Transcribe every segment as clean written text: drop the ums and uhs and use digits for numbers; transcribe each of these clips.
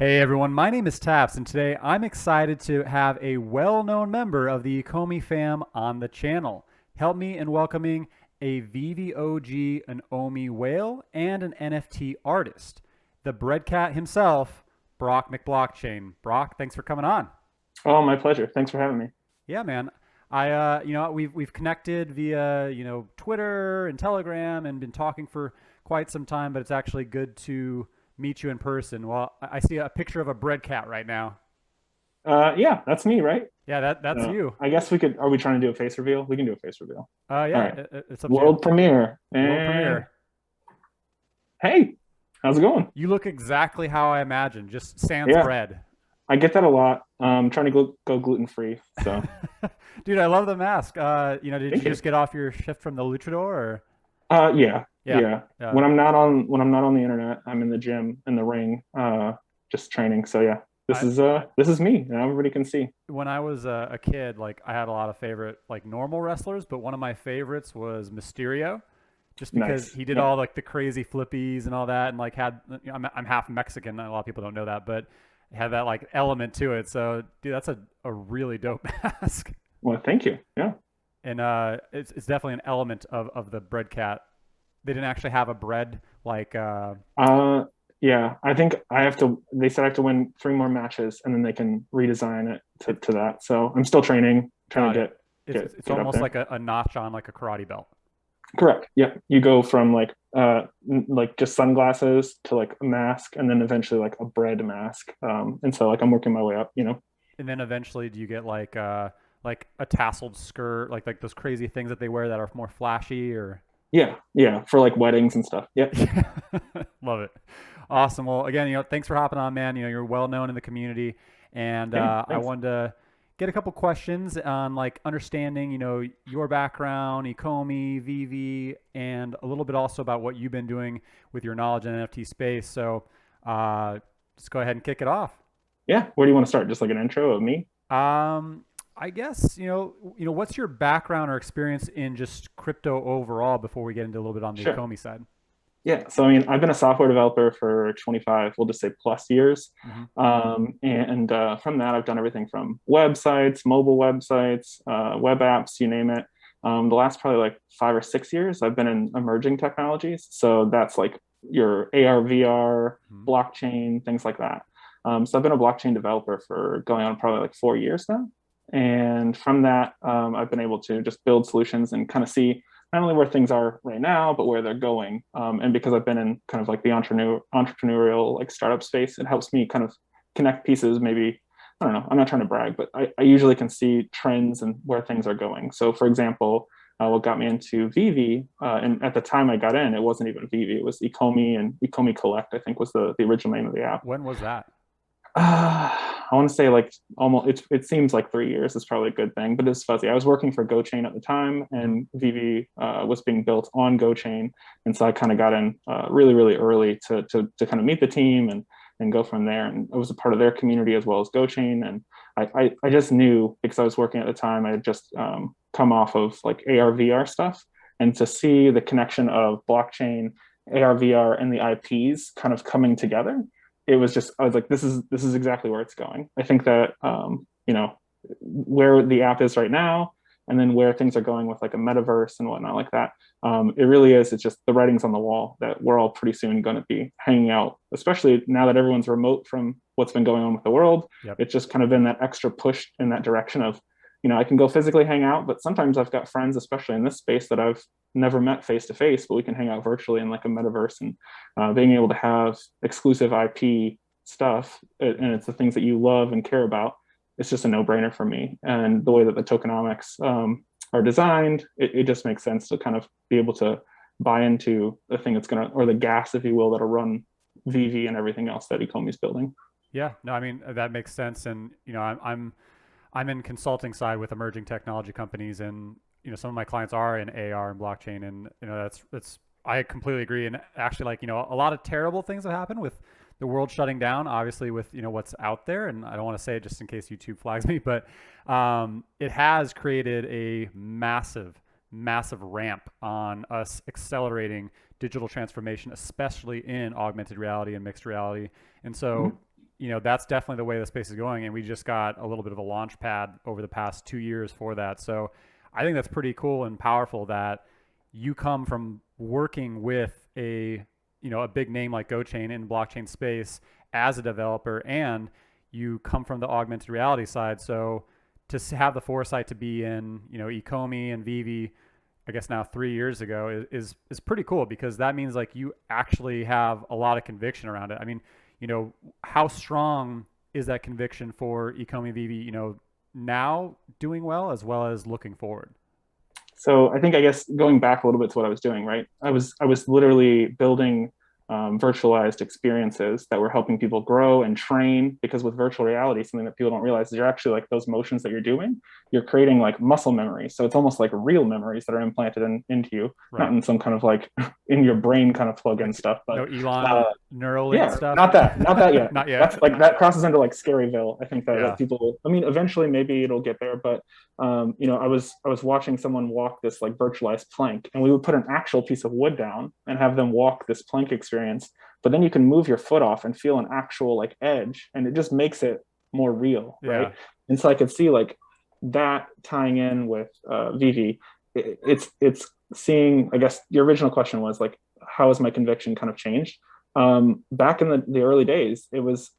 Hey everyone, my name is Taps, and today I'm excited to have a well-known member of the Ecomi fam on the channel. Help me in welcoming a Veve OG, an OMI whale, and an NFT artist, the Breadcat himself, Brock McBlockchain. Brock, thanks for coming on. Oh, my pleasure. Thanks for having me. Yeah, man. We've connected via Twitter and Telegram and been talking for quite some time, but it's actually good to meet you in person. Well, I see a picture of a bread cat right now. Yeah, that's me, right? Yeah, that's you. I guess we could. Are we trying to do a face reveal? We can do a face reveal. All Yeah, right. it's up to you. World premiere. World And premiere. hey, how's it going? You look exactly how I imagined. Just sans Yeah, bread. I get that a lot. Trying to go gluten free. So Dude, I love the mask. Did thank you you. just get off your shift from the luchador or? Yeah, Yeah. yeah. Yeah. When I'm not on the internet, I'm in the gym in the ring, just training. So yeah, this I is this is me, and everybody can see. When I was a kid, like I had a lot of favorite like normal wrestlers, but one of my favorites was Mysterio, just because Nice. he did Yep. all like the crazy flippies and all that, and like I'm half Mexican. A lot of people don't know that, but it had that like element to it. So, dude, that's a really dope mask, Well, thank you. Yeah. and it's definitely an element of the bread cat. They didn't actually have a bread like Uh, yeah, I think I have to. They said I have to win three more matches, and then they can redesign it it. to that. So I'm still training, trying Got to it. get It's get it's get up almost there. like a notch on like a karate belt. Correct. Yeah, you go from like just sunglasses to like a mask, and then eventually like a bread mask. And so like I'm working my way up. And then eventually, do you get like a tasseled skirt, like those crazy things that they wear that are more flashy, or? Yeah, yeah, for like weddings and stuff. Yep. Love it. Awesome. Well, again, thanks for hopping on, man. You're well known in the community, and Yeah. I Thanks. wanted to get a couple questions on like understanding, your background, Ecomi, Veve, and a little bit also about what you've been doing with your knowledge in NFT space. So, uh, just go ahead and kick it off. Yeah. Where do you want to start? Just like an intro of me? Um, I guess what's your background or experience in just crypto overall before we get into a little bit on the Sure. Ecomi side. Yeah, so I mean, I've been a software developer for 25, we'll just say plus years. Hmm. And From that, I've done everything from websites, mobile websites, web apps, you name it. The last probably like 5 or 6 years, I've been in emerging technologies. So that's like your AR, VR, Hmm. blockchain, things like that. So I've been a blockchain developer for going on probably like 4 years now. And from that, I've been able to just build solutions and kind of see not only where things are right now, but where they're going. And because I've been in kind of like the entrepreneurial like startup space, it helps me kind of connect pieces. Maybe I don't know. I'm not trying to brag, but I usually can see trends and where things are going. So, for example, what got me into Veve, and at the time I got in, it wasn't even Veve. It was Ecomi and Ecomi Collect. I think was the original name of the app. When was that? I want to say like almost it seems like 3 years is probably a good thing, but it's fuzzy. I was working for GoChain at the time, Hmm. and Veve was being built on GoChain, and so I kind of got in really early to kind of meet the team and go from there. And I was a part of their community as well as GoChain, and I just knew because I was working at the time. I had just come off of like AR VR stuff, and to see the connection of blockchain, AR VR, and the IPs kind of coming together, it was just I was like, this is exactly where it's going. I think that where the app is right now, and then where things are going with like a metaverse and whatnot like that. It really is. It's just the writing's on the wall that we're all pretty soon going to be hanging out, especially now that everyone's remote from what's been going on with the world. Yep. It's just kind of been that extra push in that direction of, I can go physically hang out, but sometimes I've got friends, especially in this space, that I've never met face to face, but we can hang out virtually in like a metaverse, and being able to have exclusive IP stuff, and it's the things that you love and care about. It's just a no-brainer for me. And the way that the tokenomics are designed, it just makes sense to kind of be able to buy into the thing that's gonna, or the gas, if you will, that'll run Veve and everything else that Ecomi is building. Yeah. No, I mean that makes sense, and I'm in consulting side with emerging technology companies, and some of my clients are in AR and blockchain, and that's I completely agree. And actually, like a lot of terrible things have happened with the world shutting down. Obviously, with what's out there, and I don't want to say it just in case YouTube flags me, but it has created a massive ramp on us accelerating digital transformation, especially in augmented reality and mixed reality. And so Mhm. that's definitely the way the space is going. And we just got a little bit of a launch pad over the past 2 years for that. So I think that's pretty cool and powerful that you come from working with a big name like GoChain in the blockchain space as a developer, and you come from the augmented reality side. So to have the foresight to be in, Ecomi and Veve, I guess now 3 years ago, is pretty cool, because that means like you actually have a lot of conviction around it. I mean, how strong is that conviction for Ecomi Veve, now doing well as looking forward? So I guess going back a little bit to what I was doing, right? I was literally building virtualized experiences that were helping people grow and train. Because with virtual reality, something that people don't realize is you're actually like those motions that you're doing, you're creating like muscle memory. So it's almost like real memories that are implanted into you, not Right. in some kind of like in your brain kind of plug-in stuff, No but Elon Neuralink yeah, stuff. not that yet. Not That's yet. like that crosses into like Scaryville. I think that Yeah. like people, I mean, eventually maybe it'll get there, but I was watching someone walk this like virtualized plank, and we would put an actual piece of wood down and have them walk this plank experience. But then you can move your foot off and feel an actual like edge, and it just makes it more real, right? Yeah. And so I could see like that tying in with Veve. It's seeing. I guess your original question was like, how has my conviction kind of changed? Back in the early days, it was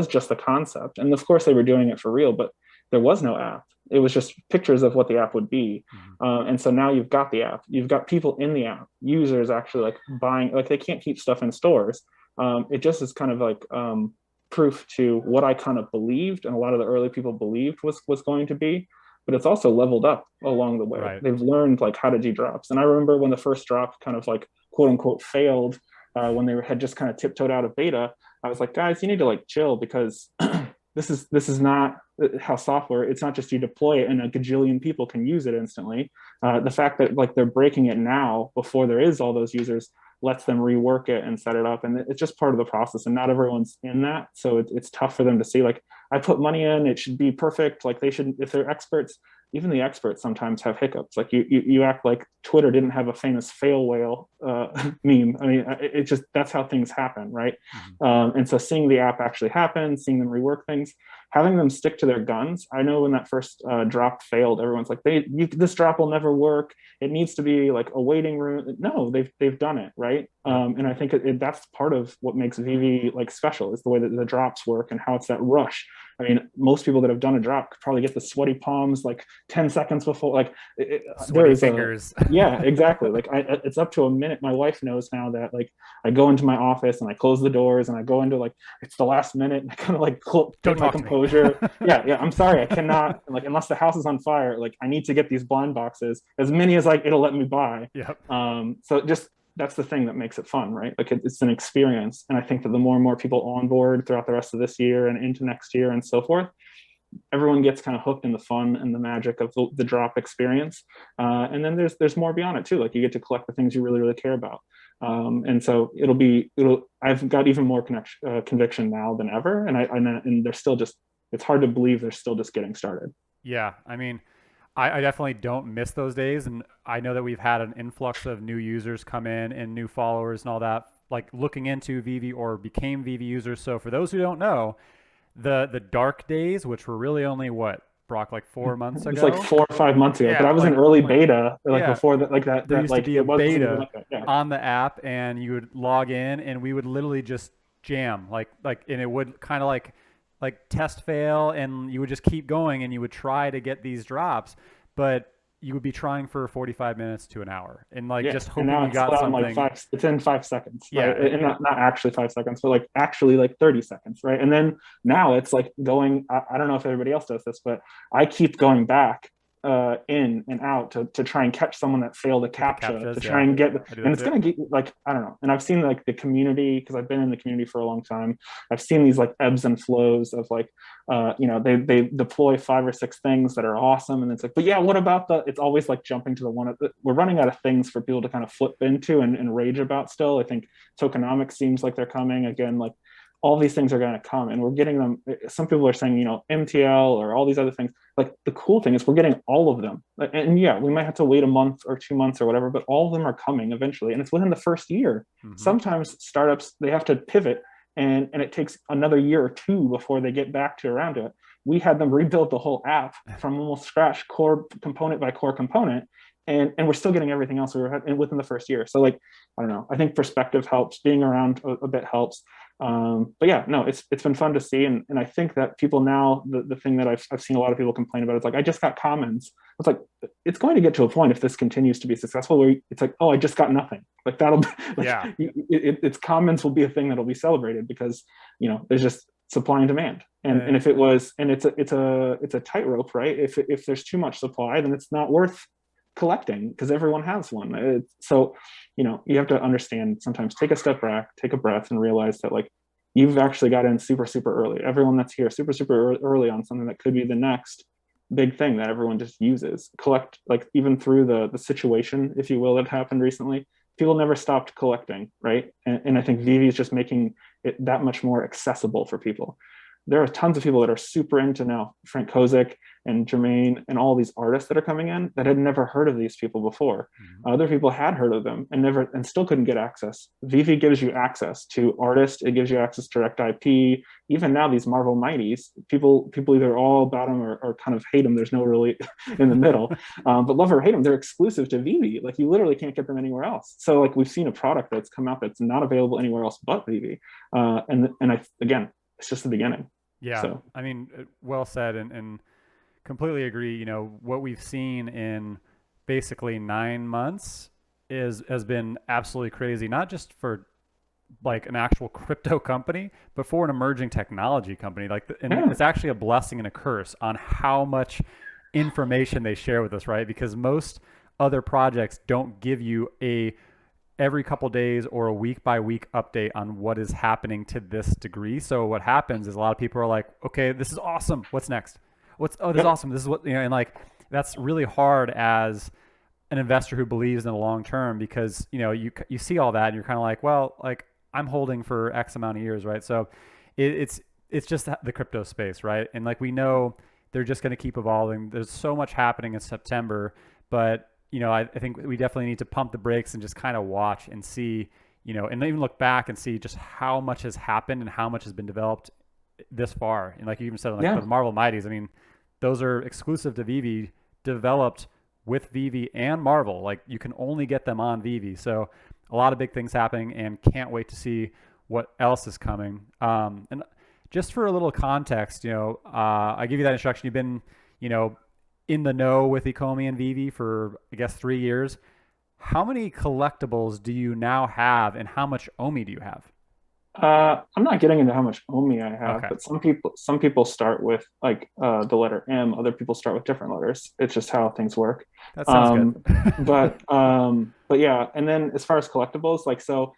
just a concept, and of course they were doing it for real, but there was no app. It was just pictures of what the app would be. Mm-hmm. And so now you've got the app, you've got people in the app, users actually like buying, like they can't keep stuff in stores. It just is kind of like proof to what I kind of believed, and a lot of the early people believed was going to be. But it's also leveled up along the way. Right. They've learned like how to do drops. And I remember when the first drop kind of like quote unquote failed, when they had just kind of tiptoed out of beta. I was like, guys, you need to like chill, because this is not how software. It's not just you deploy it and a gajillion people can use it instantly. The fact that like they're breaking it now before there is all those users lets them rework it and set it up, and it's just part of the process. And not everyone's in that, so it's tough for them to see like, I put money in, it should be perfect. Like they should, if they're experts, even the experts sometimes have hiccups. Like you act like Twitter didn't have a famous fail whale meme. I mean, it just, that's how things happen, right? Mm-hmm. And so seeing the app actually happen, seeing them rework things, having them stick to their guns. I know when that first drop failed, everyone's like, this drop will never work. It needs to be like a waiting room. No, they've done it, right? And I think that's part of what makes Veve like special, is the way that the drops work and how it's that rush. I mean, most people that have done a drop could probably get the sweaty palms like 10 seconds before, like Sweaty fingers. Yeah, exactly. Like it's up to a minute. My wife knows now that like I go into my office and I close the doors and I go into like, it's the last minute, and I kind of like get my composure. Yeah. I'm sorry. I cannot, like, unless the house is on fire, like I need to get these blind boxes, as many as like it'll let me buy. Yep. So just, that's the thing that makes it fun, right? Like it's an experience. And I think that the more and more people onboard throughout the rest of this year and into next year and so forth, everyone gets kind of hooked in the fun and the magic of the drop experience. And then there's more beyond it too. Like you get to collect the things you really, really care about. And so I've got even more conviction now than ever. And they're still just, it's hard to believe they're still just getting started. Yeah. I mean, I definitely don't miss those days. And I know that we've had an influx of new users come in and new followers and all that, like looking into Veve or became Veve users. So for those who don't know, the dark days, which were really only what, Brock, like 4 months ago? It's like 4 or 5 months ago, Yeah, but I was in early beta, like yeah, before that, like that. there That used to like be a it wasn't even beta like that. Yeah. on the app, and you would log in, and we would literally just jam, and it would kind of like test fail, and you would just keep going, and you would try to get these drops, but you would be trying for 45 minutes to an hour, and like Yeah, just and hoping now you it's got in like something. five. It's in 5 seconds, Yeah, right? And not actually 5 seconds, but like actually like 30 seconds, right? And then now it's like going. I don't know if everybody else does this, but I keep going back in and out to try and catch someone that failed a captcha, to try and get, and it's gonna get like, I don't know. And I've seen like the community, because I've been in the community for a long time. I've seen these like ebbs and flows of like, they deploy 5 or 6 things that are awesome, and it's like, but yeah, what about it's always like jumping to the one. We're running out of things for people to kind of flip into and rage about still. I think tokenomics seems like they're coming again, like all these things are going to come, and we're getting them. Some people are saying, MTL or all these other things. Like the cool thing is we're getting all of them. And yeah, we might have to wait a month or 2 months or whatever, but all of them are coming eventually. And it's within the first year. Mm-hmm. Sometimes startups, they have to pivot and it takes another year or two before they get back to around to it. We had them rebuild the whole app from almost scratch, core component by core component, and we're still getting everything else we were within the first year. So like, I don't know, I think perspective helps, being around a bit helps. But yeah, no, it's been fun to see. And I think that people now, the thing that I've seen a lot of people complain about is like, I just got commons. It's like, it's going to get to a point if this continues to be successful where it's like, oh, I just got nothing. Like that'll be, like, Yeah. It's commons will be a thing that'll be celebrated because, you know, there's just supply and demand. And if it was, and it's a tightrope, right? If there's too much supply, then it's not worth collecting because everyone has one. So, you know, you have to understand, sometimes take a step back, take a breath, and realize that like you've actually got in super, super early. Everyone that's here super, super early on something that could be the next big thing that everyone just uses. Collect, like even through the situation, if you will, that happened recently, people never stopped collecting, right? And I think Veve is just making it that much more accessible for people. There are tons of people that are super into now Frank Kozik and Jermaine and all these artists that are coming in that had never heard of these people before. Other people had heard of them and still couldn't get access. Veve gives you access to artists. It gives you access to direct IP. Even now, these Marvel Mighties, people either all about them or kind of hate them. There's no really in the middle. But love or hate them, they're exclusive to Veve. Like you literally can't get them anywhere else. So like we've seen a product that's come out that's not available anywhere else but Veve. Again, it's just the beginning. Yeah. So. I mean, well said, and completely agree. You know, what we've seen in basically 9 months has been absolutely crazy, not just for like an actual crypto company, but for an emerging technology company. And it's actually a blessing and a curse on how much information they share with us, right? Because most other projects don't give you a every couple days or a week by week update on what is happening to this degree. So what happens is a lot of people are like, okay, this is awesome. What's next? This is awesome. This is what, you know, and like, that's really hard as an investor who believes in the long term, because, you know, you see all that and you're kind of like, well, like I'm holding for X amount of years. Right. So it's just the crypto space. Right. And like, we know they're just going to keep evolving. There's so much happening in September, but you know, I think we definitely need to pump the brakes and just kind of watch and see, you know, and even look back and see just how much has happened and how much has been developed this far. And like you even said, like the Marvel Mighties, I mean, those are exclusive to Veve, developed with Veve and Marvel. Like you can only get them on Veve. So a lot of big things happening, and can't wait to see what else is coming. And just for a little context, you know, I give you that introduction. You've been, you know, in the know with Ecomi and Veve for, I guess, 3 years. How many collectibles do you now have, and how much OMI do you have? I'm not getting into how much OMI I have, Okay. but some people start with like the letter M. Other people start with different letters. It's just how things work. That sounds good. But yeah, and then as far as collectibles, like so,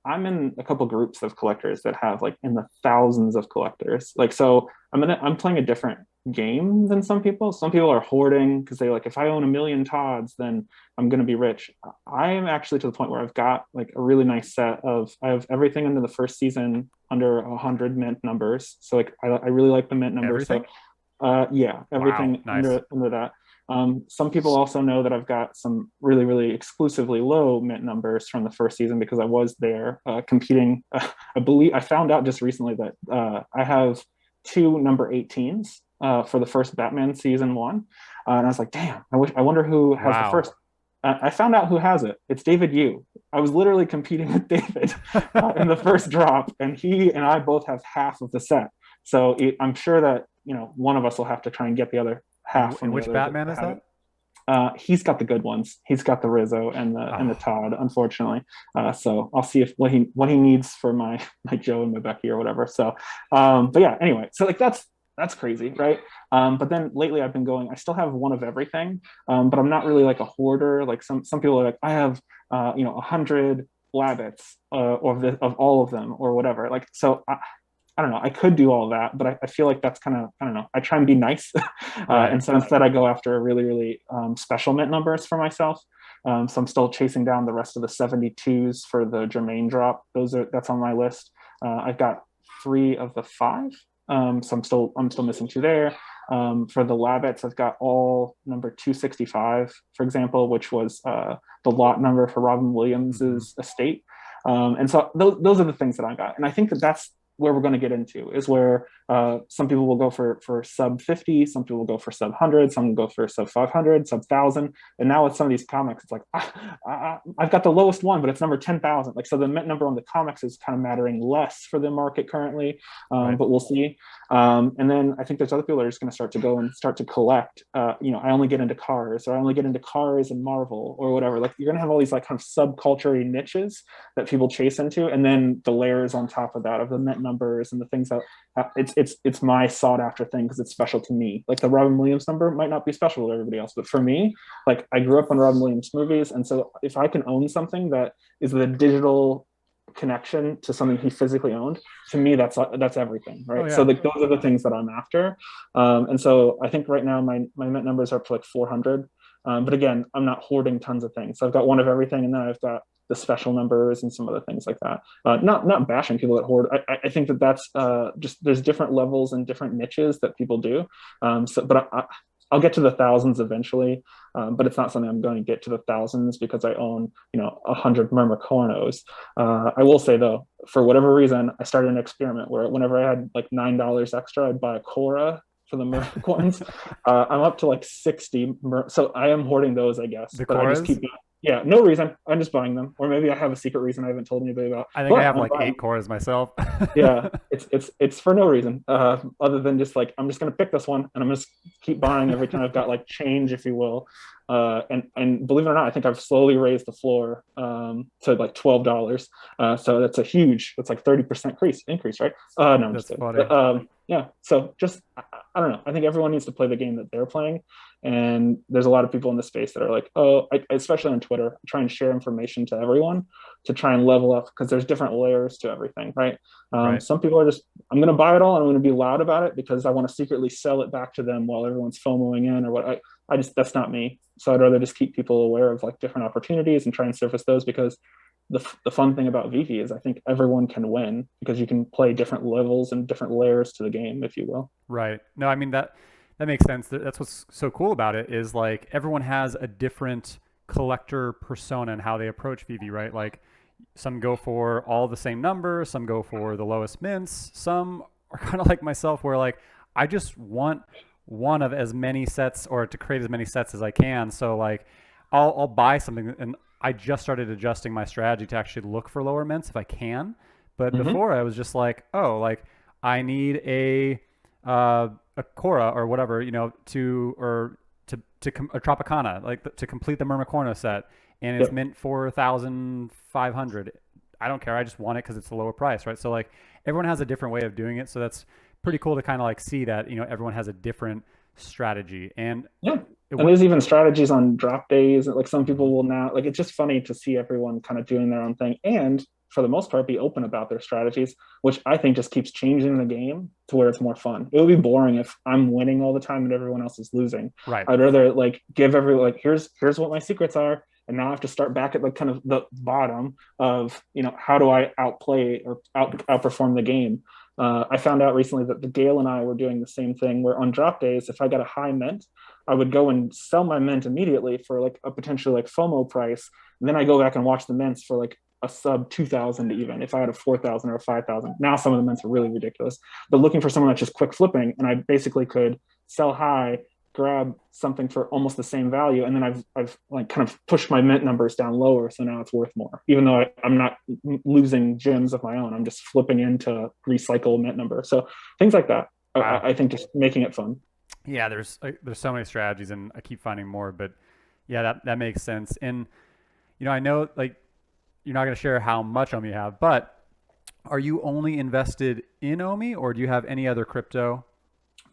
I'm in a couple groups of collectors that have like in the thousands of collectors. Like so, I'm playing a different game than some people. Some people are hoarding because they like, if I own 1,000,000 Todds, then I'm going to be rich. I am actually to the point where I've got like a really nice set of, I have everything under the first season under 100 mint numbers. So like I really like the mint numbers. Everything? So yeah, everything Wow, nice. under that. Some people also know that I've got some really, really exclusively low mint numbers from the first season because I was there competing. I found out just recently that I have 2 number 18s for the first Batman season 1. And I was like, damn, I wonder who has the first. I found out who has it. It's David Yu. I was literally competing with David in the first drop, and he and I both have half of the set. So I'm sure that, you know, one of us will have to try and get the other half. And which Batman is that? He's got the good ones. He's got the Rizzo and the Todd, unfortunately. So I'll see if what he needs for my Joe and my Becky or whatever. So, but yeah. Anyway, so like that's crazy, right? But then lately I've been going. I still have one of everything, but I'm not really like a hoarder. Like some people are like, I have 100 Labbits of all of them or whatever. Like so. I don't know. I could do all that, but I feel like that's kind of, I don't know. I try and be nice. And so instead I go after really, really special mint numbers for myself. So I'm still chasing down the rest of the 72s for the Jermaine drop. That's on my list. I've got 3 of the 5. So I'm still missing 2 there. For the Labbits, I've got all number 265, for example, which was the lot number for Robin Williams's estate. And so those are the things that I got. And I think that's where we're going to get into is where some people will go for sub 50, some people will go for sub 100, some will go for sub 500, sub 1000. And now with some of these comics, it's like, I've got the lowest one, but it's number 10,000. Like, so the mint number on the comics is kind of mattering less for the market currently, Right. but we'll see. And then I think there's other people that are just going to start to go and start to collect, you know, I only get into cars, or I only get into cars and Marvel or whatever. Like, you're going to have all these like kind of subculture niches that people chase into, and then the layers on top of that of the mint numbers and the things that it's my sought after thing because it's special to me. Like the Robin Williams number might not be special to everybody else, but for me, like I grew up on Robin Williams movies, and so if I can own something that is the digital connection to something he physically owned, to me that's everything, right? Oh, yeah. So like those are the things that I'm after, and so I think right now my mint numbers are up to like 400, but again, I'm not hoarding tons of things. So I've got one of everything, and then I've got the special numbers and some other things like that. Not bashing people that hoard. I think that that's just there's different levels and different niches that people do. But I'll get to the thousands eventually, but it's not something I'm going to get to the thousands because I own, you know, 100 Myrmicornos. I will say though, for whatever reason, I started an experiment where whenever I had like $9 extra, I'd buy a Cora for the Myrmicons. I'm up to like 60, so I am hoarding those, I guess. The but I just Coras? keep, yeah, no reason. I'm just buying them, or maybe I have a secret reason I haven't told anybody about. I think I But have I'm like buying 8 cores myself. yeah, it's for no reason other than just like I'm just gonna pick this one and I'm just keep buying every time I've got like change, if you will. And believe it or not, I think I've slowly raised the floor to like $12. So that's a huge, that's like 30% increase, right? No, I'm That's just kidding. funny. But, yeah, so just I don't know. I think everyone needs to play the game that they're playing, and there's a lot of people in the space that are like, oh, especially on Twitter, try and share information to everyone to try and level up because there's different layers to everything, right? Right. Some people are just, I'm going to buy it all and I'm going to be loud about it because I want to secretly sell it back to them while everyone's FOMOing in or what. I just, that's not me. So I'd rather just keep people aware of like different opportunities and try and surface those because the fun thing about Veve is I think everyone can win because you can play different levels and different layers to the game, if you will. Right. No, I mean that makes sense. That's what's so cool about it is like everyone has a different collector persona and how they approach Veve, right? Like some go for all the same numbers, some go for the lowest mints, some are kind of like myself where like I just want one of as many sets or to create as many sets as I can. So like I'll buy something and I just started adjusting my strategy to actually look for lower mints if I can. But Mm-hmm. before I was just like, oh, like I need a Cora or whatever, you know, a Tropicana, like to complete the Myrmicorno set, and it's Yep. mint for 1,500. I don't care. I just want it because it's a lower price, right? So like everyone has a different way of doing it. So that's pretty cool to kind of like see that, you know, everyone has a different strategy. And Yeah. And what there's even strategies on drop days. Like some people will now, like, it's just funny to see everyone kind of doing their own thing. And for the most part, be open about their strategies, which I think just keeps changing the game to where it's more fun. It would be boring if I'm winning all the time and everyone else is losing. right. I'd rather like give everyone like here's what my secrets are, and now I have to start back at like kind of the bottom of how do I outplay or outperform the game. I found out recently that the Gale and I were doing the same thing where on drop days, if I got a high mint, I would go and sell my mint immediately for like a potentially like FOMO price. And then I go back and watch the mints for like a sub 2,000 even if I had a 4,000 or a 5,000. Now some of the mints are really ridiculous, but looking for someone that's just quick flipping, and I basically could sell high, grab something for almost the same value, and then I've like kind of pushed my mint numbers down lower, so now it's worth more. Even though I'm not losing gems of my own, I'm just flipping into recycle mint number. So things like that. Wow. I think just making it fun. Yeah, there's so many strategies, and I keep finding more. But yeah, that makes sense. And you know, I know like you're not going to share how much OMI you have, but are you only invested in OMI, or do you have any other crypto?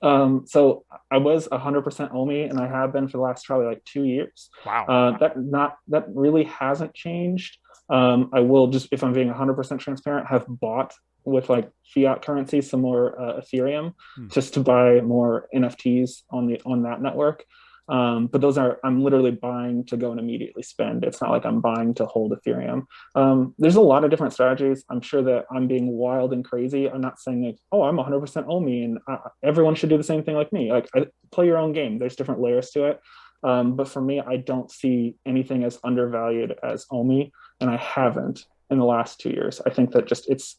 So I was 100% OMI, and I have been for the last probably like 2 years. Wow. That really hasn't changed. I will just, if I'm being 100% transparent, have bought with like fiat currency some more Ethereum Hmm. just to buy more NFTs on that network. But those are, I'm literally buying to go and immediately spend. It's not like I'm buying to hold Ethereum. There's a lot of different strategies. I'm sure that I'm being wild and crazy. I'm not saying like, oh, I'm 100% OMI and everyone should do the same thing like me. Like, play your own game. There's different layers to it. But for me, I don't see anything as undervalued as OMI, and I haven't. in the last 2 years. I think that just it's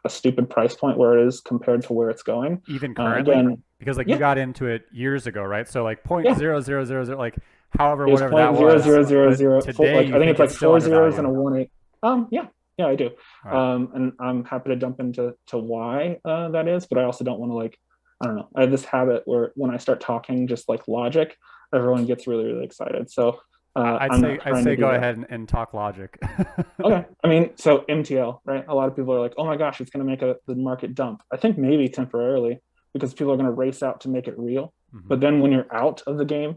a stupid price point where it is compared to where it's going. Even currently, Again, because like you yeah, got into it years ago, right? So like point yeah. zero zero zero zero, like however It was whatever that point zero was, zero zero but zero four. today Like you I think think it's it's like still four zeros and undervalued. a 1 8. Yeah, yeah, I do. All right. And I'm happy to jump into why that is, but I also don't want to like, I don't know. I have this habit where when I start talking just like logic, everyone gets really, really excited. So I'd I'm say not trying to do go that. ahead and talk logic. Okay. I mean, so MTL, right? A lot of people are like, oh my gosh, it's going to make the market dump. I think maybe temporarily because people are going to race out to make it real. Hmm. But then when you're out of the game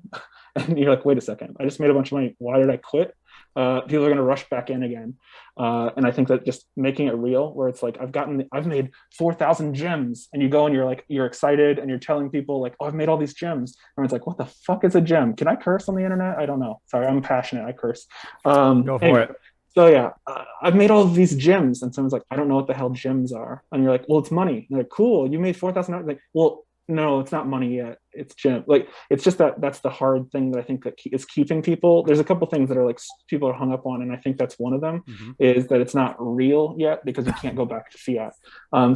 and you're like, wait a second, I just made a bunch of money. Why did I quit? People are going to rush back in again. And I think that just making it real, where it's like, I've made 4,000 gems, and you go and you're like, you're excited and you're telling people like, oh, I've made all these gems. And it's like, what the fuck is a gem? Can I curse on the internet? I don't know. Sorry, I'm passionate. I curse. Go for Anyway, it. so yeah, I've made all of these gems, and someone's like, I don't know what the hell gems are, and you're like, well, it's money. And they're like, cool, you made $4,000. Like, well, no, it's not money yet. It's gem. Like, it's just that's the hard thing that I think that is keeping people. There's a couple things that are like people are hung up on, and I think that's one of them Hmm. is that it's not real yet because you can't go back to fiat.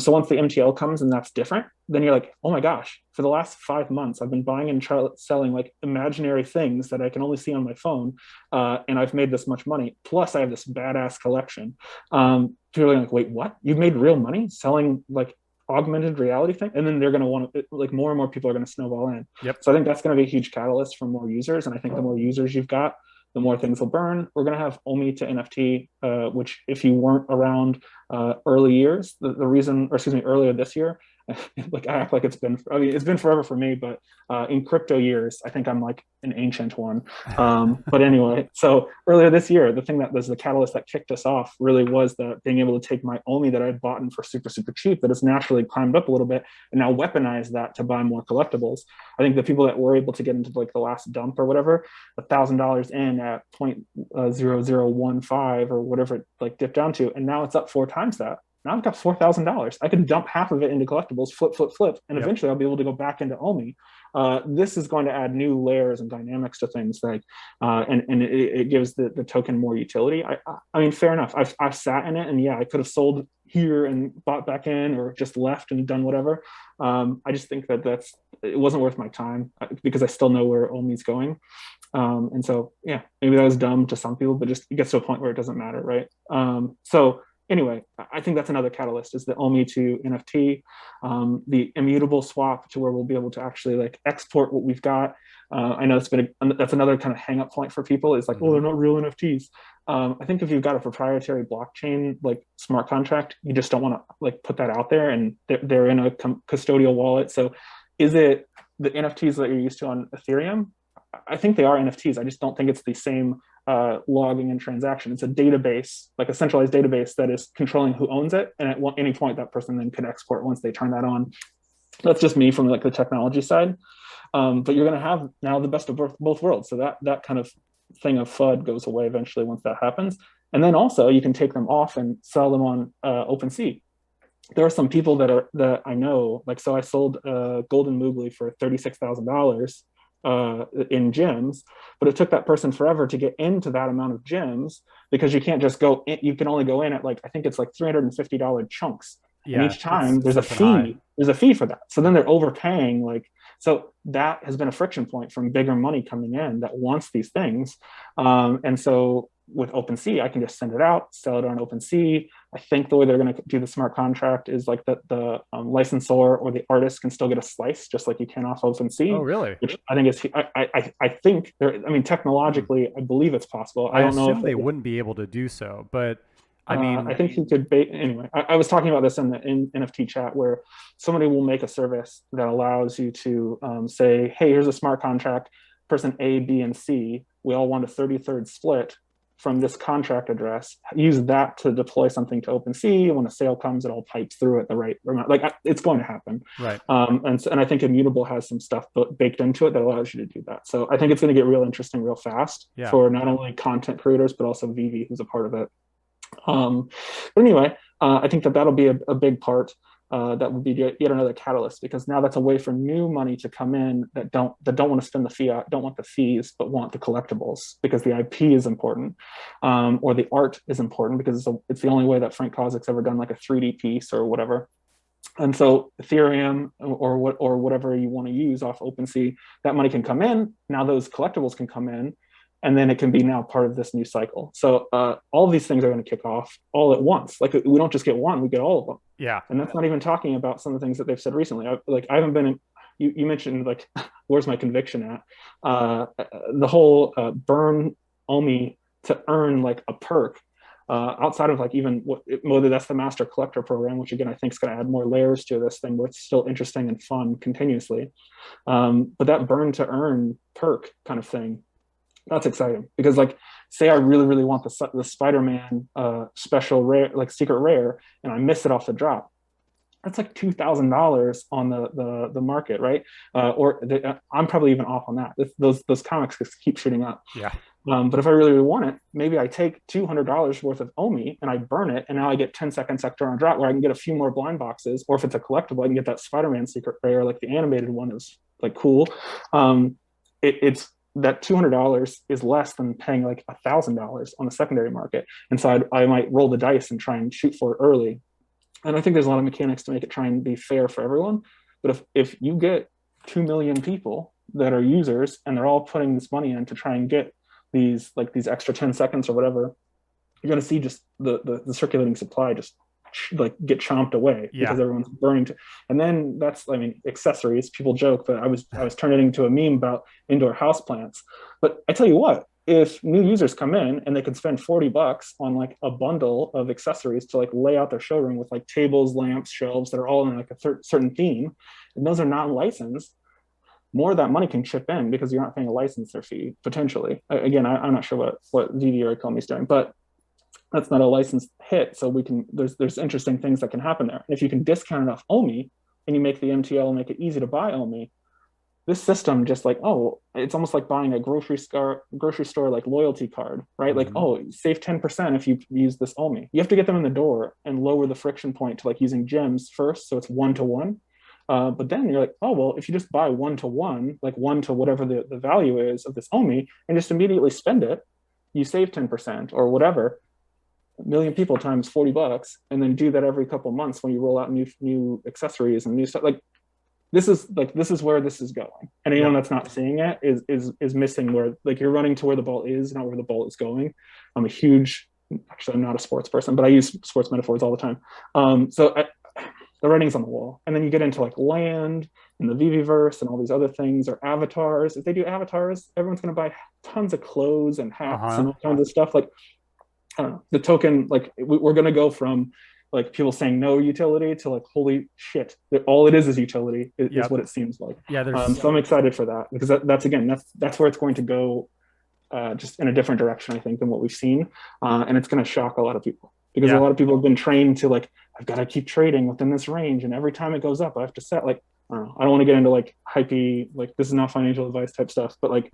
So once the MTL comes and that's different, then you're like, oh my gosh, for the last 5 months, I've been buying and selling like imaginary things that I can only see on my phone, and I've made this much money. Plus, I have this badass collection. People are like, wait, what? You've made real money selling like augmented reality thing? And then they're going to want to, like, more and more people are going to snowball in. Yep. So I think that's going to be a huge catalyst for more users. And I think the more users you've got, the more things will burn. We're going to have OMI to NFT, which if you weren't around early years, the reason, or excuse me, earlier this year, like I act like I mean, it's been forever for me, but in crypto years, I think I'm like an ancient one. But anyway, so earlier this year, the thing that was the catalyst that kicked us off really was that being able to take my OMI that I had bought in for super, super cheap, that has naturally climbed up a little bit, and now weaponize that to buy more collectibles. I think the people that were able to get into like the last dump or whatever, $1,000 in at 0.0015 or whatever it like dipped down to, and now it's up 4 times that. Now I've got $4,000. I can dump half of it into collectibles, flip, flip, flip, and Yep. eventually I'll be able to go back into OMI. This is going to add new layers and dynamics to things, like, and it gives the token more utility. I mean, fair enough. I've sat in it, and yeah, I could have sold here and bought back in, or just left and done whatever. I just think that it wasn't worth my time because I still know where OMI's going. And so, yeah, maybe that was dumb to some people, but just it gets to a point where it doesn't matter, right? So anyway, I think that's another catalyst is the OMI to NFT, the immutable swap to where we'll be able to actually like export what we've got. I know that's another kind of hang up point for people is like, oh, they're not real NFTs. I think if you've got a proprietary blockchain like smart contract, you just don't want to like put that out there, and they're in a custodial wallet. So is it the NFTs that you're used to on Ethereum? I think they are NFTs. I just don't think it's the same logging and transaction. It's a database, like a centralized database that is controlling who owns it. And at any point, that person then could export once they turn that on. That's just me from like the technology side. But you're going to have now the best of both worlds. So that kind of thing of FUD goes away eventually once that happens. And then also you can take them off and sell them on Opensea. There are some people that I know, like, so I sold Golden Moogly for $36,000 in gems, but it took that person forever to get into that amount of gems because you can't just go in, you can only go in at like, I think it's like $350 chunks. And Yeah, each time it's there's a such an high. fee for that. So then they're overpaying. Like, so that has been a friction point from bigger money coming in that wants these things. And so with OpenSea, I can just send it out, sell it on OpenSea. I think the way they're going to do the smart contract is like that the licensor or the artist can still get a slice, just like you can off Oh, OpenSea, really? which I think is, I think there, I mean, Hmm. technologically, I believe it's possible. I I don't know assume they wouldn't be able to do so, but I I mean, think he could anyway. I was talking about this in the NFT chat where somebody will make a service that allows you to say, hey, here's a smart contract, person A, B, and C. We all want a 33rd split from this contract address. Use that to deploy something to OpenSea. When a sale comes, it all pipes through at the right amount. Like, it's going to happen. right. And I think Immutable has some stuff baked into it that allows you to do that. So I think it's going to get real interesting real fast Yeah. for not only content creators, but also Veve, who's a part of it. But anyway, I think that'll be a big part. that would be yet another catalyst, because now that's a way for new money to come in that don't want to spend the fiat, don't want the fees, but want the collectibles because the IP is important, or the art is important because it's the only way that Frank Kozik's ever done like a 3D piece or whatever. And so Ethereum or whatever you want to use off Opensea, that money can come in. Now those collectibles can come in, and then it can be now part of this new cycle. So all these things are going to kick off all at once. Like we don't just get one, we get all of them. Yeah. And that's not even talking about some of the things that they've said recently. I haven't been in, you mentioned like, where's my conviction at? The whole burn OMI to earn like a perk. Outside of like even whether that's the master collector program, which again I think is going to add more layers to this thing where it's still interesting and fun continuously, but that burn to earn perk kind of thing, that's exciting. Because like, say I really want the Spider-Man special rare, like secret rare, and I miss it off the drop, that's like $2,000 on the market, right? I'm probably even off on that. Those comics just keep shooting up. Yeah. But if I really want it, maybe I take $200 worth of OMI and I burn it, and now I get 10-second sector on drop where I can get a few more blind boxes, or if it's a collectible, I can get that Spider-Man secret rare, like the animated one is like cool. It's that $200 is less than paying like $1,000 on the secondary market, and so I might roll the dice and try and shoot for it early. And I think there's a lot of mechanics to make it try and be fair for everyone. But if you get 2 million people that are users and they're all putting this money in to try and get these extra 10 seconds or whatever, you're going to see just the circulating supply just like get chomped away because everyone's burning and then that's, I mean, accessories, people joke, but I was turning it into a meme about indoor house plants. But I tell you what, if new users come in and they can spend $40 on like a bundle of accessories to like lay out their showroom with like tables, lamps, shelves that are all in like a certain theme, and those are not licensed, more of that money can chip in because you're not paying a licensor fee potentially. Again, I'm not sure what Veve or Ecomi is doing, but that's not a licensed hit. So there's interesting things that can happen there. And if you can discount it off OMI and you make the MTL make it easy to buy OMI, this system just like, oh, it's almost like buying a grocery store like loyalty card, right? Mm-hmm. Like, oh, save 10% if you use this OMI. You have to get them in the door and lower the friction point to like using gems first, so it's 1-to-1. But then you're like, oh, well, if you just buy 1-to-1, like 1 to whatever the value is of this OMI, and just immediately spend it, you save 10% or whatever. A million people times $40, and then do that every couple of months when you roll out new accessories and new stuff. Like this is where this is going. And anyone that's not seeing it is missing where, like, you're running to where the ball is, not where the ball is going. Actually, I'm not a sports person, but I use sports metaphors all the time. The writing's on the wall. And then you get into like land and the Veveverse and all these other things, or avatars. If they do avatars, everyone's going to buy tons of clothes and hats and all kinds of stuff. Like, I don't know, the token, like we're going to go from like people saying no utility to like, holy shit, all it is utility is what it seems like. Yeah. So I'm excited for that, because that's where it's going to go, just in a different direction, I think, than what we've seen. And it's going to shock a lot of people, because a lot of people have been trained to like, I've got to keep trading within this range, and every time it goes up, I have to set like, I don't know. I don't want to get into like hypey, like this is not financial advice type stuff, but like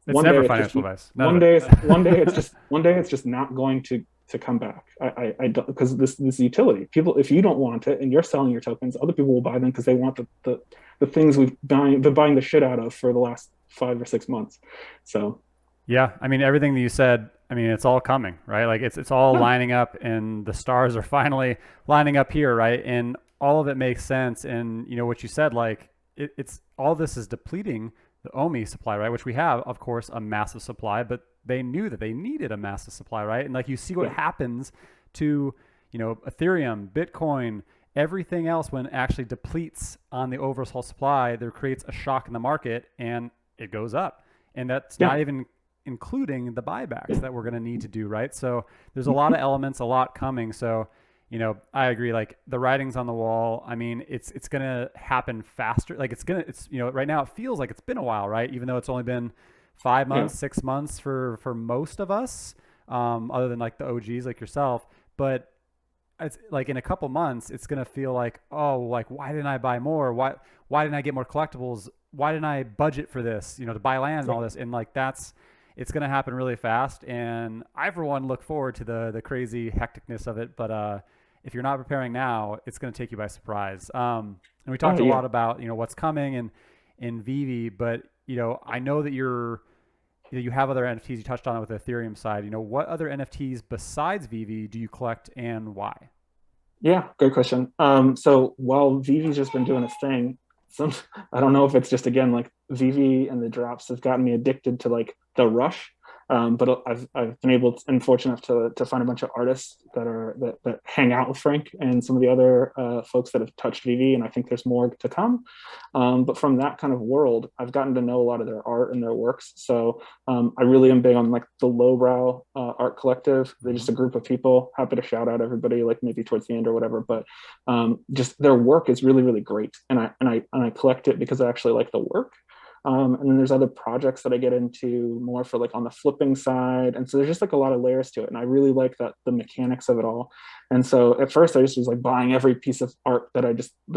it's never financial advice. One day it's just not going to come back. I don't, because this utility, people, if you don't want it and you're selling your tokens, other people will buy them because they want the things we've been buying the shit out of for the last 5 or 6 months. So yeah, I mean, everything that you said, I mean, it's all coming, right? Like it's all lining up, and the stars are finally lining up here, right? And all of it makes sense. And you know what you said, like it's all this is depleting the OMI supply, right? Which we have, of course, a massive supply, but they knew that they needed a massive supply, right? And like you see what happens to, you know, Ethereum, Bitcoin, everything else when it actually depletes on the overall supply, there creates a shock in the market and it goes up. And that's not even including the buybacks that we're going to need to do, right? So there's a lot of elements, a lot coming. So, you know, I agree, like the writing's on the wall. I mean, it's going to happen faster. Like it's, you know, right now it feels like it's been a while, right? Even though it's only been 5 months, 6 months for most of us, other than like the OGs like yourself. But it's like in a couple months, it's going to feel like, oh, like, why didn't I buy more? Why didn't I get more collectibles? Why didn't I budget for this, you know, to buy land and all this? And like, it's going to happen really fast. And I, for one, look forward to the crazy hecticness of it. But if you're not preparing now, it's going to take you by surprise. And we Oh talked a yeah. lot about what's coming in Vivi, but I know that you have other NFTs. You touched on it with the Ethereum side. What other NFTs besides Vivi do you collect and why? Yeah, great question. So while Vivi's just been doing its thing, some I don't know if it's just again like Vivi and the drops have gotten me addicted to like the rush. But I've been able and fortunate enough to find a bunch of artists that hang out with Frank and some of the other folks that have touched Vivi, and I think there's more to come. But from that kind of world, I've gotten to know a lot of their art and their works. So I really am big on like the Lowbrow Art Collective. They're Mm-hmm. just a group of people. Happy to shout out everybody, like maybe towards the end or whatever. But just their work is really, really great, and I collect it because I actually like the work. And then there's other projects that I get into more for like on the flipping side. And so there's just like a lot of layers to it. And I really like that the mechanics of it all. And so at first I just was like buying every piece of art that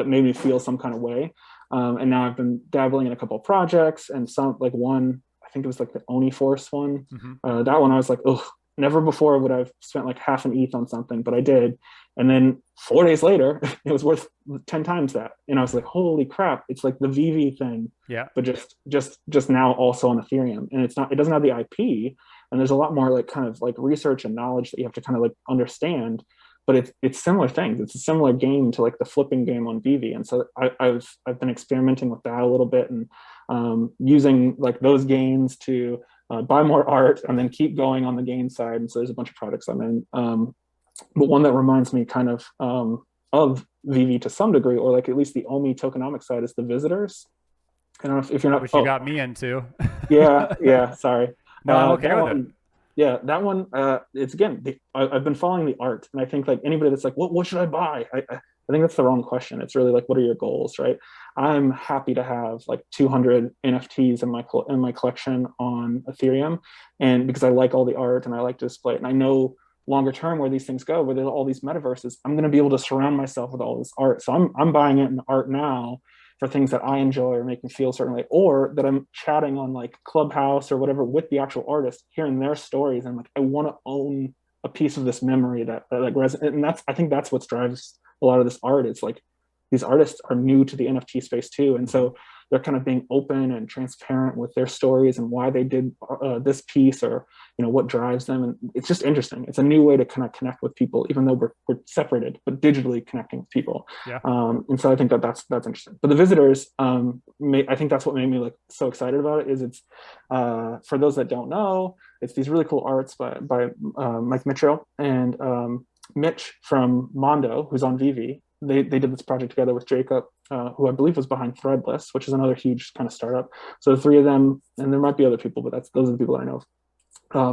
made me feel some kind of way. And now I've been dabbling in a couple of projects and some like one, I think it was like the Oni Force one. Mm-hmm. That one I was like, oh, never before would I've spent like half an ETH on something, but I did. And then 4 days later, it was worth 10 times that. And I was like, holy crap, it's like the VV thing, Yeah. but just now also on Ethereum. And it doesn't have the IP. And there's a lot more like kind of like research and knowledge that you have to kind of like understand. But it's similar things. It's a similar game to like the flipping game on VV. And so I've been experimenting with that a little bit and using like those gains to buy more art and then keep going on the gain side. And so there's a bunch of projects I'm in. But one that reminds me kind of VV to some degree, or like at least the OMI tokenomics side, is the visitors. I don't know if you're not. Which you Oh, got me into. yeah. Sorry. No, I'm okay That with it. one. Yeah, that one. It's again. I've been following the art, and I think like anybody that's like, what should I buy? I think that's the wrong question. It's really like, what are your goals, right? I'm happy to have like 200 NFTs in my collection on Ethereum, and because I like all the art and I like to display it, and I know longer term where these things go, where there's all these metaverses, I'm going to be able to surround myself with all this art. So I'm buying it in art now for things that I enjoy or make me feel a certain way, or that I'm chatting on like Clubhouse or whatever with the actual artist, hearing their stories. And like, I want to own a piece of this memory that like resonates. And I think that's what drives a lot of this art. It's like these artists are new to the NFT space too. And so they're kind of being open and transparent with their stories and why they did this piece, or what drives them. And it's just interesting. It's a new way to kind of connect with people, even though we're separated, but digitally connecting with people. Yeah. And so I think that's interesting. But the visitors, I think that's what made me like so excited about it. Is it's for those that don't know, it's these really cool arts by Mike Mitchell and Mitch from Mondo, who's on Vivi. They did this project together with Jacob, who I believe was behind Threadless, which is another huge kind of startup. So the three of them, and there might be other people, but those are the people that I know.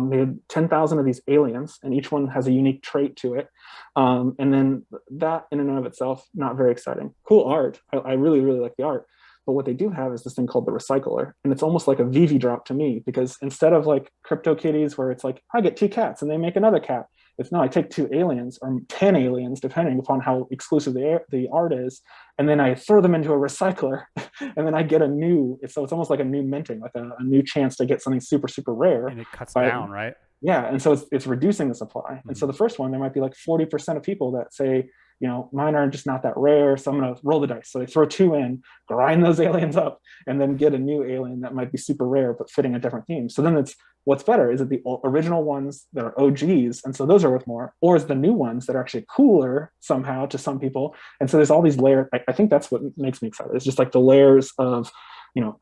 Made 10,000 of these aliens, and each one has a unique trait to it. And then that in and of itself, not very exciting. Cool art. I really, really like the art. But what they do have is this thing called the recycler. And it's almost like a Vivi drop to me, because instead of like CryptoKitties, where it's like, I get 2 cats and they make another cat. It's no, I take 2 aliens or 10 aliens, depending upon how exclusive the art is, and then I throw them into a recycler, and then I get so it's almost like a new minting, like a new chance to get something super, super rare. And it cuts By, down, right? yeah, and so it's reducing the supply. Mm-hmm. And so the first one, there might be like 40% of people that say, mine are just not that rare, so I'm going to roll the dice. So they throw 2 in, grind those aliens up, and then get a new alien that might be super rare, but fitting a different theme. So then what's better is it the original ones that are OGs, and so those are worth more, or is the new ones that are actually cooler somehow to some people. And so there's all these layers. I think that's what makes me excited. It's just like the layers of,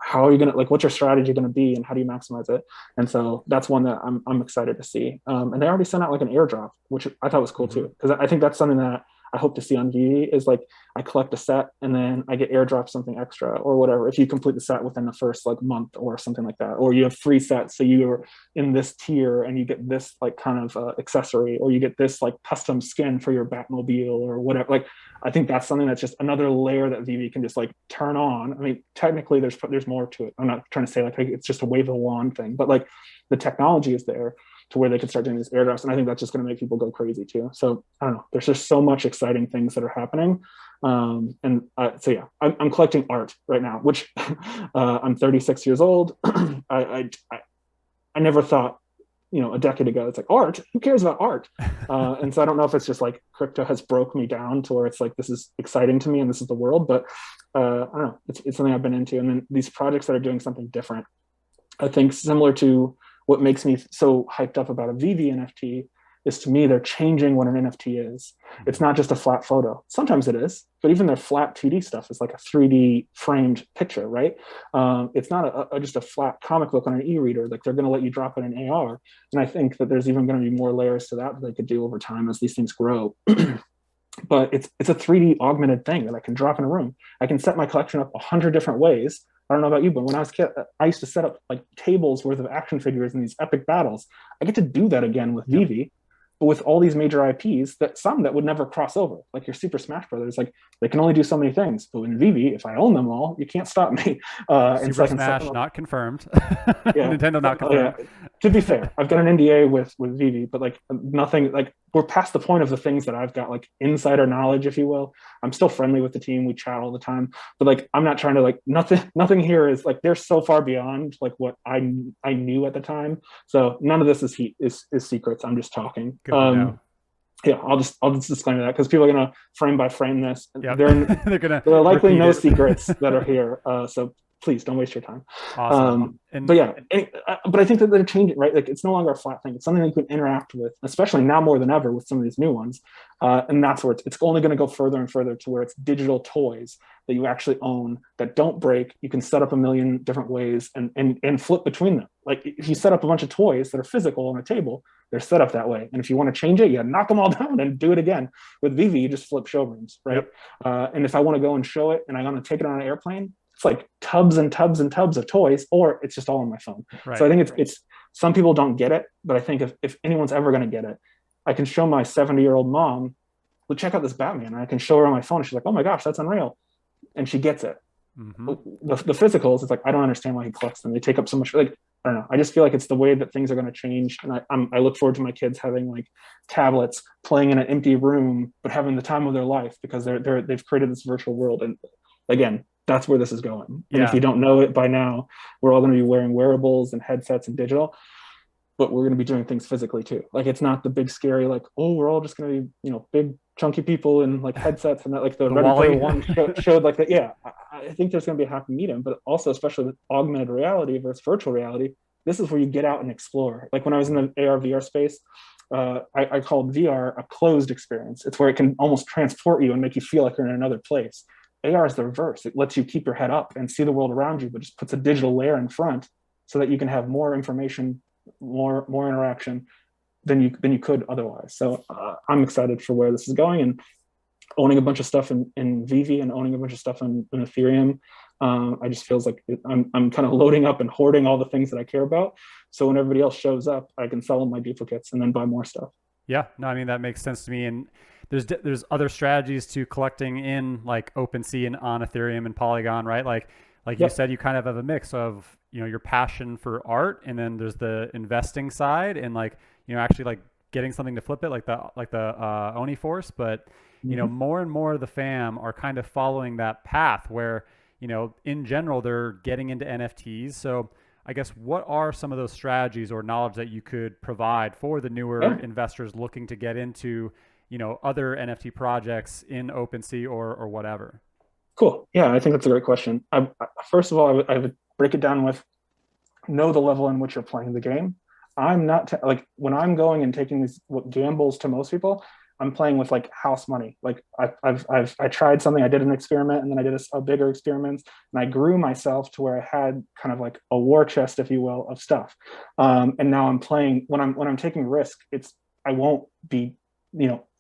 how are you going to, like, what's your strategy going to be and how do you maximize it? And so that's one that I'm excited to see. And they already sent out like an airdrop, which I thought was cool too, because I think that's something that I hope to see on VV is like, I collect a set and then I get airdropped something extra or whatever. If you complete the set within the first like month or something like that, or you have 3 sets, so you're in this tier and you get this like kind of accessory, or you get this like custom skin for your Batmobile or whatever. Like, I think that's something that's just another layer that VV can just like turn on. I mean, technically there's more to it. I'm not trying to say like it's just a wave of a wand thing, but like the technology is there to where they can start doing these airdrops. And I think that's just going to make people go crazy too. So I don't know, there's just so much exciting things that are happening. So yeah, I'm collecting art right now, which I'm 36 years old. I never thought, a decade ago. It's like, art, who cares about art? And so I don't know if it's just like crypto has broke me down to where it's like, this is exciting to me and this is the world, but I don't know, it's something I've been into. And then these projects that are doing something different, I think similar to what makes me so hyped up about a Veve NFT is, to me, they're changing what an NFT is. It's not just a flat photo. Sometimes it is, but even their flat 2D stuff is like a 3D framed picture, right? It's not just a flat comic book on an e-reader. Like, they're going to let you drop in an AR. And I think that there's even going to be more layers to that they could do over time as these things grow. But it's a 3D augmented thing that I can drop in a room. I can set my collection up 100 different ways. I don't know about you, but when I was a kid, I used to set up like tables worth of action figures in these epic battles. I get to do that again with Veve, but with all these major IPs that would never cross over, like your Super Smash Brothers. Like, they can only do so many things. But in Veve, if I own them all, you can't stop me. Super Smash not confirmed. Yeah. Nintendo not confirmed. Yeah. To be fair, I've got an NDA with Veve, but like nothing, like we're past the point of the things that I've got like insider knowledge, if you will. I'm still friendly with the team. We chat all the time, but like, I'm not trying to like, nothing here is like, they're so far beyond like what I knew at the time. So none of this is secrets. I'm just talking. Yeah, I'll just disclaim that, because people are gonna frame by frame this. Yep. There are likely no secrets that are here. So please don't waste your time. Awesome. But yeah, but I think that they're changing, right? Like, it's no longer a flat thing. It's something that you can interact with, especially now more than ever with some of these new ones. And that's where it's only going to go further and further to where it's digital toys that you actually own that don't break. You can set up a million different ways and flip between them. Like, if you set up a bunch of toys that are physical on a table, they're set up that way. And if you want to change it, you knock them all down and do it again. With Veve, you just flip showrooms, right? Yep. And if I want to go and show it and I want to take it on an airplane, it's like tubs and tubs and tubs of toys, or it's just all on my phone. Right. So I think it's some people don't get it, but I think if anyone's ever going to get it, I can show my 70-year-old mom, well, check out this Batman. And I can show her on my phone. And she's like, oh my gosh, that's unreal. And she gets it. Mm-hmm. The physicals, it's like, I don't understand why he collects them. They take up so much, like, I don't know. I just feel like it's the way that things are going to change. And I look forward to my kids having like tablets, playing in an empty room, but having the time of their life, because they've created this virtual world. And again, that's where this is going. And if you don't know it by now, we're all going to be wearing wearables and headsets and digital, but we're going to be doing things physically too. Like, it's not the big scary, like, oh, we're all just going to be, big chunky people in like headsets, and that, like the Ready Player One showed like that. Yeah, I think there's going to be a happy medium, but also, especially with augmented reality versus virtual reality, this is where you get out and explore. Like, when I was in the AR VR space, I called VR a closed experience. It's where it can almost transport you and make you feel like you're in another place. AR is the reverse. It lets you keep your head up and see the world around you, but just puts a digital layer in front so that you can have more information, more interaction than you could otherwise. So I'm excited for where this is going, and owning a bunch of stuff in Veve and owning a bunch of stuff in Ethereum. I just feels like I'm kind of loading up and hoarding all the things that I care about. So when everybody else shows up, I can sell them my duplicates and then buy more stuff. Yeah, no, I mean, that makes sense to me. And there's other strategies to collecting in like OpenSea and on Ethereum and Polygon, right? Like you said, you kind of have a mix of, your passion for art, and then there's the investing side, and like, actually like getting something to flip it, like the Oni Force. But more and more of the fam are kind of following that path where, in general, they're getting into NFTs. So I guess, what are some of those strategies or knowledge that you could provide for the newer investors looking to get into, other NFT projects in OpenSea or whatever? Cool. Yeah, I think that's a great question. First of all, I would break it down with, know the level in which you're playing the game. I'm not like, when I'm going and taking these gambles, to most people, I'm playing with like house money. Like, I tried something, I did an experiment, and then I did a bigger experiment, and I grew myself to where I had kind of like a war chest, if you will, of stuff. And now I'm playing, when I'm taking risk, I won't be,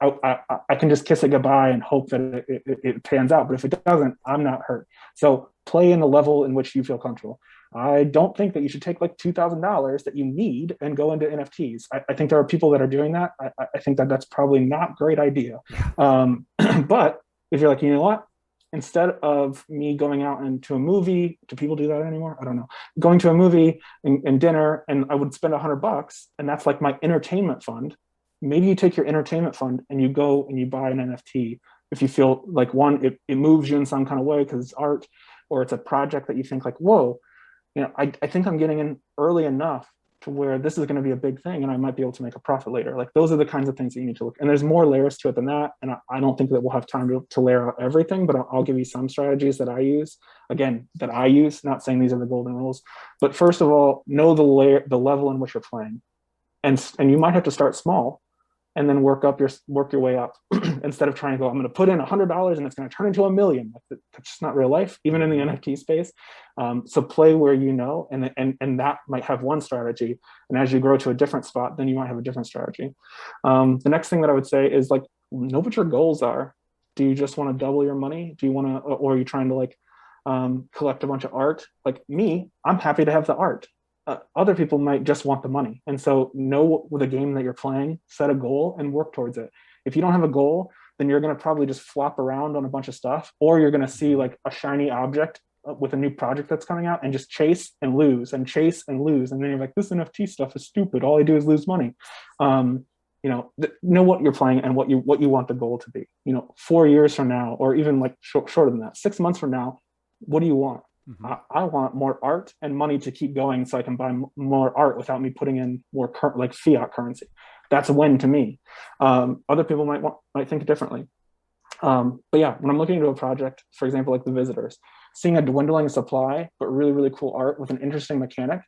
I can just kiss it goodbye and hope that it pans out. But if it doesn't, I'm not hurt. So play in the level in which you feel comfortable. I don't think that you should take like $2,000 that you need and go into NFTs. I think there are people that are doing that. I think that that's probably not a great idea. But if you're like, you know what? Instead of me going out into a movie, do people do that anymore? I don't know. Going to a movie and dinner, and I would spend $100, and that's like my entertainment fund. Maybe you take your entertainment fund and you go and you buy an NFT if you feel like, one, it moves you in some kind of way because it's art, or it's a project that you think like, whoa, I think I'm getting in early enough to where this is going to be a big thing and I might be able to make a profit later. Like those are the kinds of things that you need to look. And there's more layers to it than that. And I don't think that we'll have time to layer out everything, but I'll give you some strategies that I use. Again, that I use, not saying these are the golden rules, but first of all, know the level in which you're playing. And you might have to start small and then work your way up instead of trying to go, I'm going to put in $100 and it's going to turn into $1 million. That's just not real life, even in the NFT space. So play where you know, and that might have one strategy. And as you grow to a different spot, then you might have a different strategy. The next thing that I would say is like, know what your goals are. Do you just want to double your money? Do you want to, or are you trying to like collect a bunch of art? Like me, I'm happy to have the art. Other people might just want the money. And so know the game that you're playing, set a goal and work towards it. If you don't have a goal, then you're going to probably just flop around on a bunch of stuff, or you're going to see like a shiny object with a new project that's coming out and just chase and lose and chase and lose. And then you're like, this NFT stuff is stupid. All I do is lose money. You know what you're playing and what you want the goal to be. 4 years from now, or even like shorter than that, 6 months from now, what do you want? Mm-hmm. I want more art and money to keep going so I can buy more art without me putting in more like fiat currency. That's a win to me. Other people might think differently. But yeah, when I'm looking into a project, for example, like the Visitors, seeing a dwindling supply, but really, really cool art with an interesting mechanic,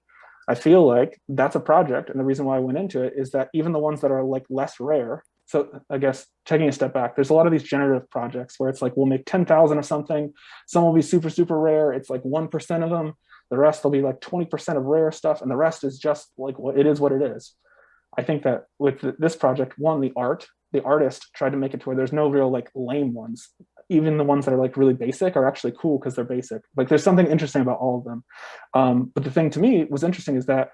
I feel like that's a project. And the reason why I went into it is that even the ones that are like less rare, so I guess taking a step back, there's a lot of these generative projects where it's like, we'll make 10,000 of something. Some will be super, super rare. It's like 1% of them. The rest will be like 20% of rare stuff. And the rest is just like what it is. I think that with this project, one, the artist tried to make it to where there's no real like lame ones. Even the ones that are like really basic are actually cool because they're basic. Like there's something interesting about all of them. But the thing to me was interesting is that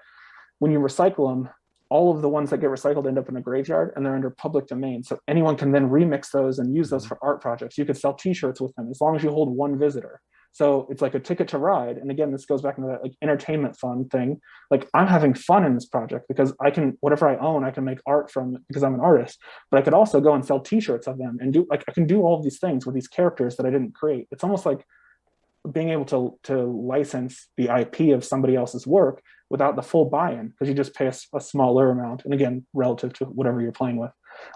when you recycle them, all of the ones that get recycled end up in a graveyard and they're under public domain. So anyone can then remix those and use those for art projects. You could sell t-shirts with them as long as you hold one visitor. So it's like a ticket to ride. And again, this goes back into that like entertainment fun thing. Like I'm having fun in this project because I can, whatever I own, I can make art from it because I'm an artist, but I could also go and sell t-shirts of them and do like, I can do all of these things with these characters that I didn't create. It's almost like being able to license the IP of somebody else's work without the full buy-in, because you just pay a smaller amount, and again, relative to whatever you're playing with.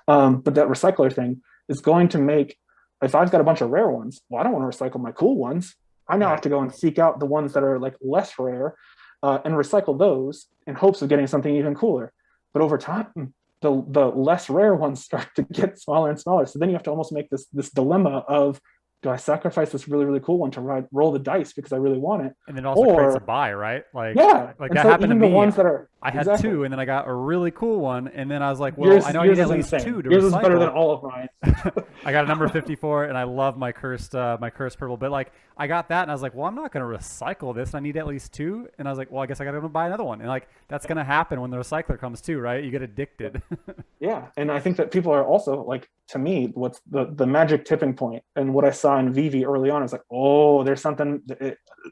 But that recycler thing is going to make, if I've got a bunch of rare ones, well, I don't want to recycle my cool ones. I now have to go and seek out the ones that are like less rare and recycle those in hopes of getting something even cooler. But over time, the less rare ones start to get smaller and smaller. So then you have to almost make this dilemma of, do I sacrifice this really, really cool one to roll the dice because I really want it? And it also creates a buy, right? Like, yeah, like that happened to me. The ones that are, I had two, and then I got a really cool one, and then I was like, well, yours, I know I need at least insane. two to yours recycle. Is better than all of mine. I got a number 54, and I love my cursed purple. But like, I got that, and I was like, well, I'm not going to recycle this, and I need at least two. And I was like, well, I guess I got to go buy another one. And like, that's going to happen when the recycler comes too, right? You get addicted. Yeah, and I think that people are also like, to me, what's the magic tipping point, and what I saw in Veve early on is like, oh, there's something.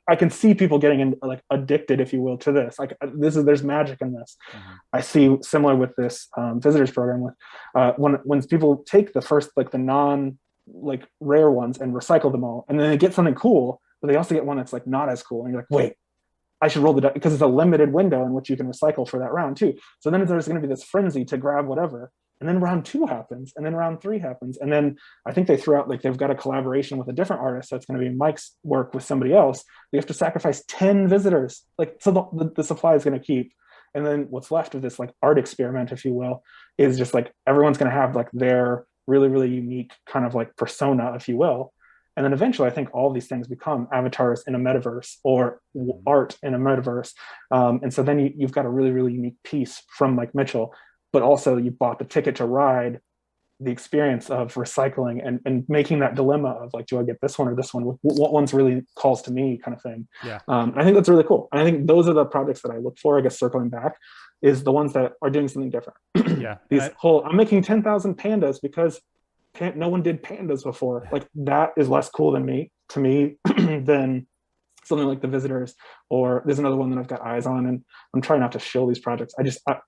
I can see people getting in, like addicted, if you will, to this. Like there's magic in this. Mm-hmm. I see similar with this visitors program with when people take the first like the non like rare ones and recycle them all, and then they get something cool, but they also get one that's like not as cool, and you're like, wait, I should roll the dice, because it's a limited window in which you can recycle for that round too. So then there's going to be this frenzy to grab whatever. And then round 2 happens, and then round 3 happens. And then I think they threw out, like, they've got a collaboration with a different artist. So it's going to be Mike's work with somebody else. They have to sacrifice 10 visitors. Like, so the supply is going to keep. And then what's left of this like art experiment, if you will, is just like, everyone's going to have like their really, really unique kind of like persona, if you will. And then eventually I think all of these things become avatars in a metaverse or art in a metaverse. And so then you've got a really, really unique piece from Mike Mitchell, but also you bought the ticket to ride the experience of recycling and making that dilemma of like, do I get this one or this one? What one's really calls to me, kind of thing. Yeah. I think that's really cool. And I think those are the projects that I look for, I guess, circling back, is the ones that are doing something different. Yeah. I'm making 10,000 pandas because no one did pandas before. Like, that is less cool to me than something like the visitors, or there's another one that I've got eyes on, and I'm trying not to shill these projects.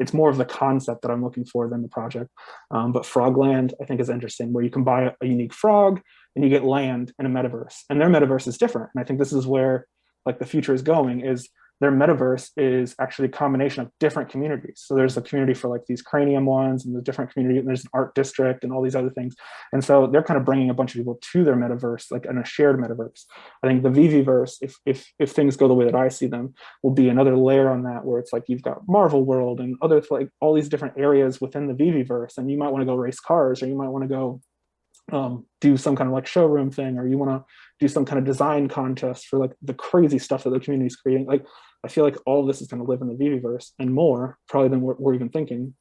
It's more of the concept that I'm looking for than the project. But Frogland, I think, is interesting, where you can buy a unique frog and you get land in a metaverse, and their metaverse is different. And I think this is where like the future is going, is their metaverse is actually a combination of different communities. So there's a community for like these cranium ones, and the different community, and there's an art district and all these other things. And so they're kind of bringing a bunch of people to their metaverse, like in a shared metaverse. I think the Viviverse, if things go the way that I see them, will be another layer on that, where it's like you've got Marvel World and other, like all these different areas within the Viviverse, and you might want to go race cars, or you might want to go do some kind of like showroom thing, or you want to do some kind of design contest for like the crazy stuff that the community is creating. Like, I feel like all of this is going to live in the Viviverse, and more probably than we're even thinking.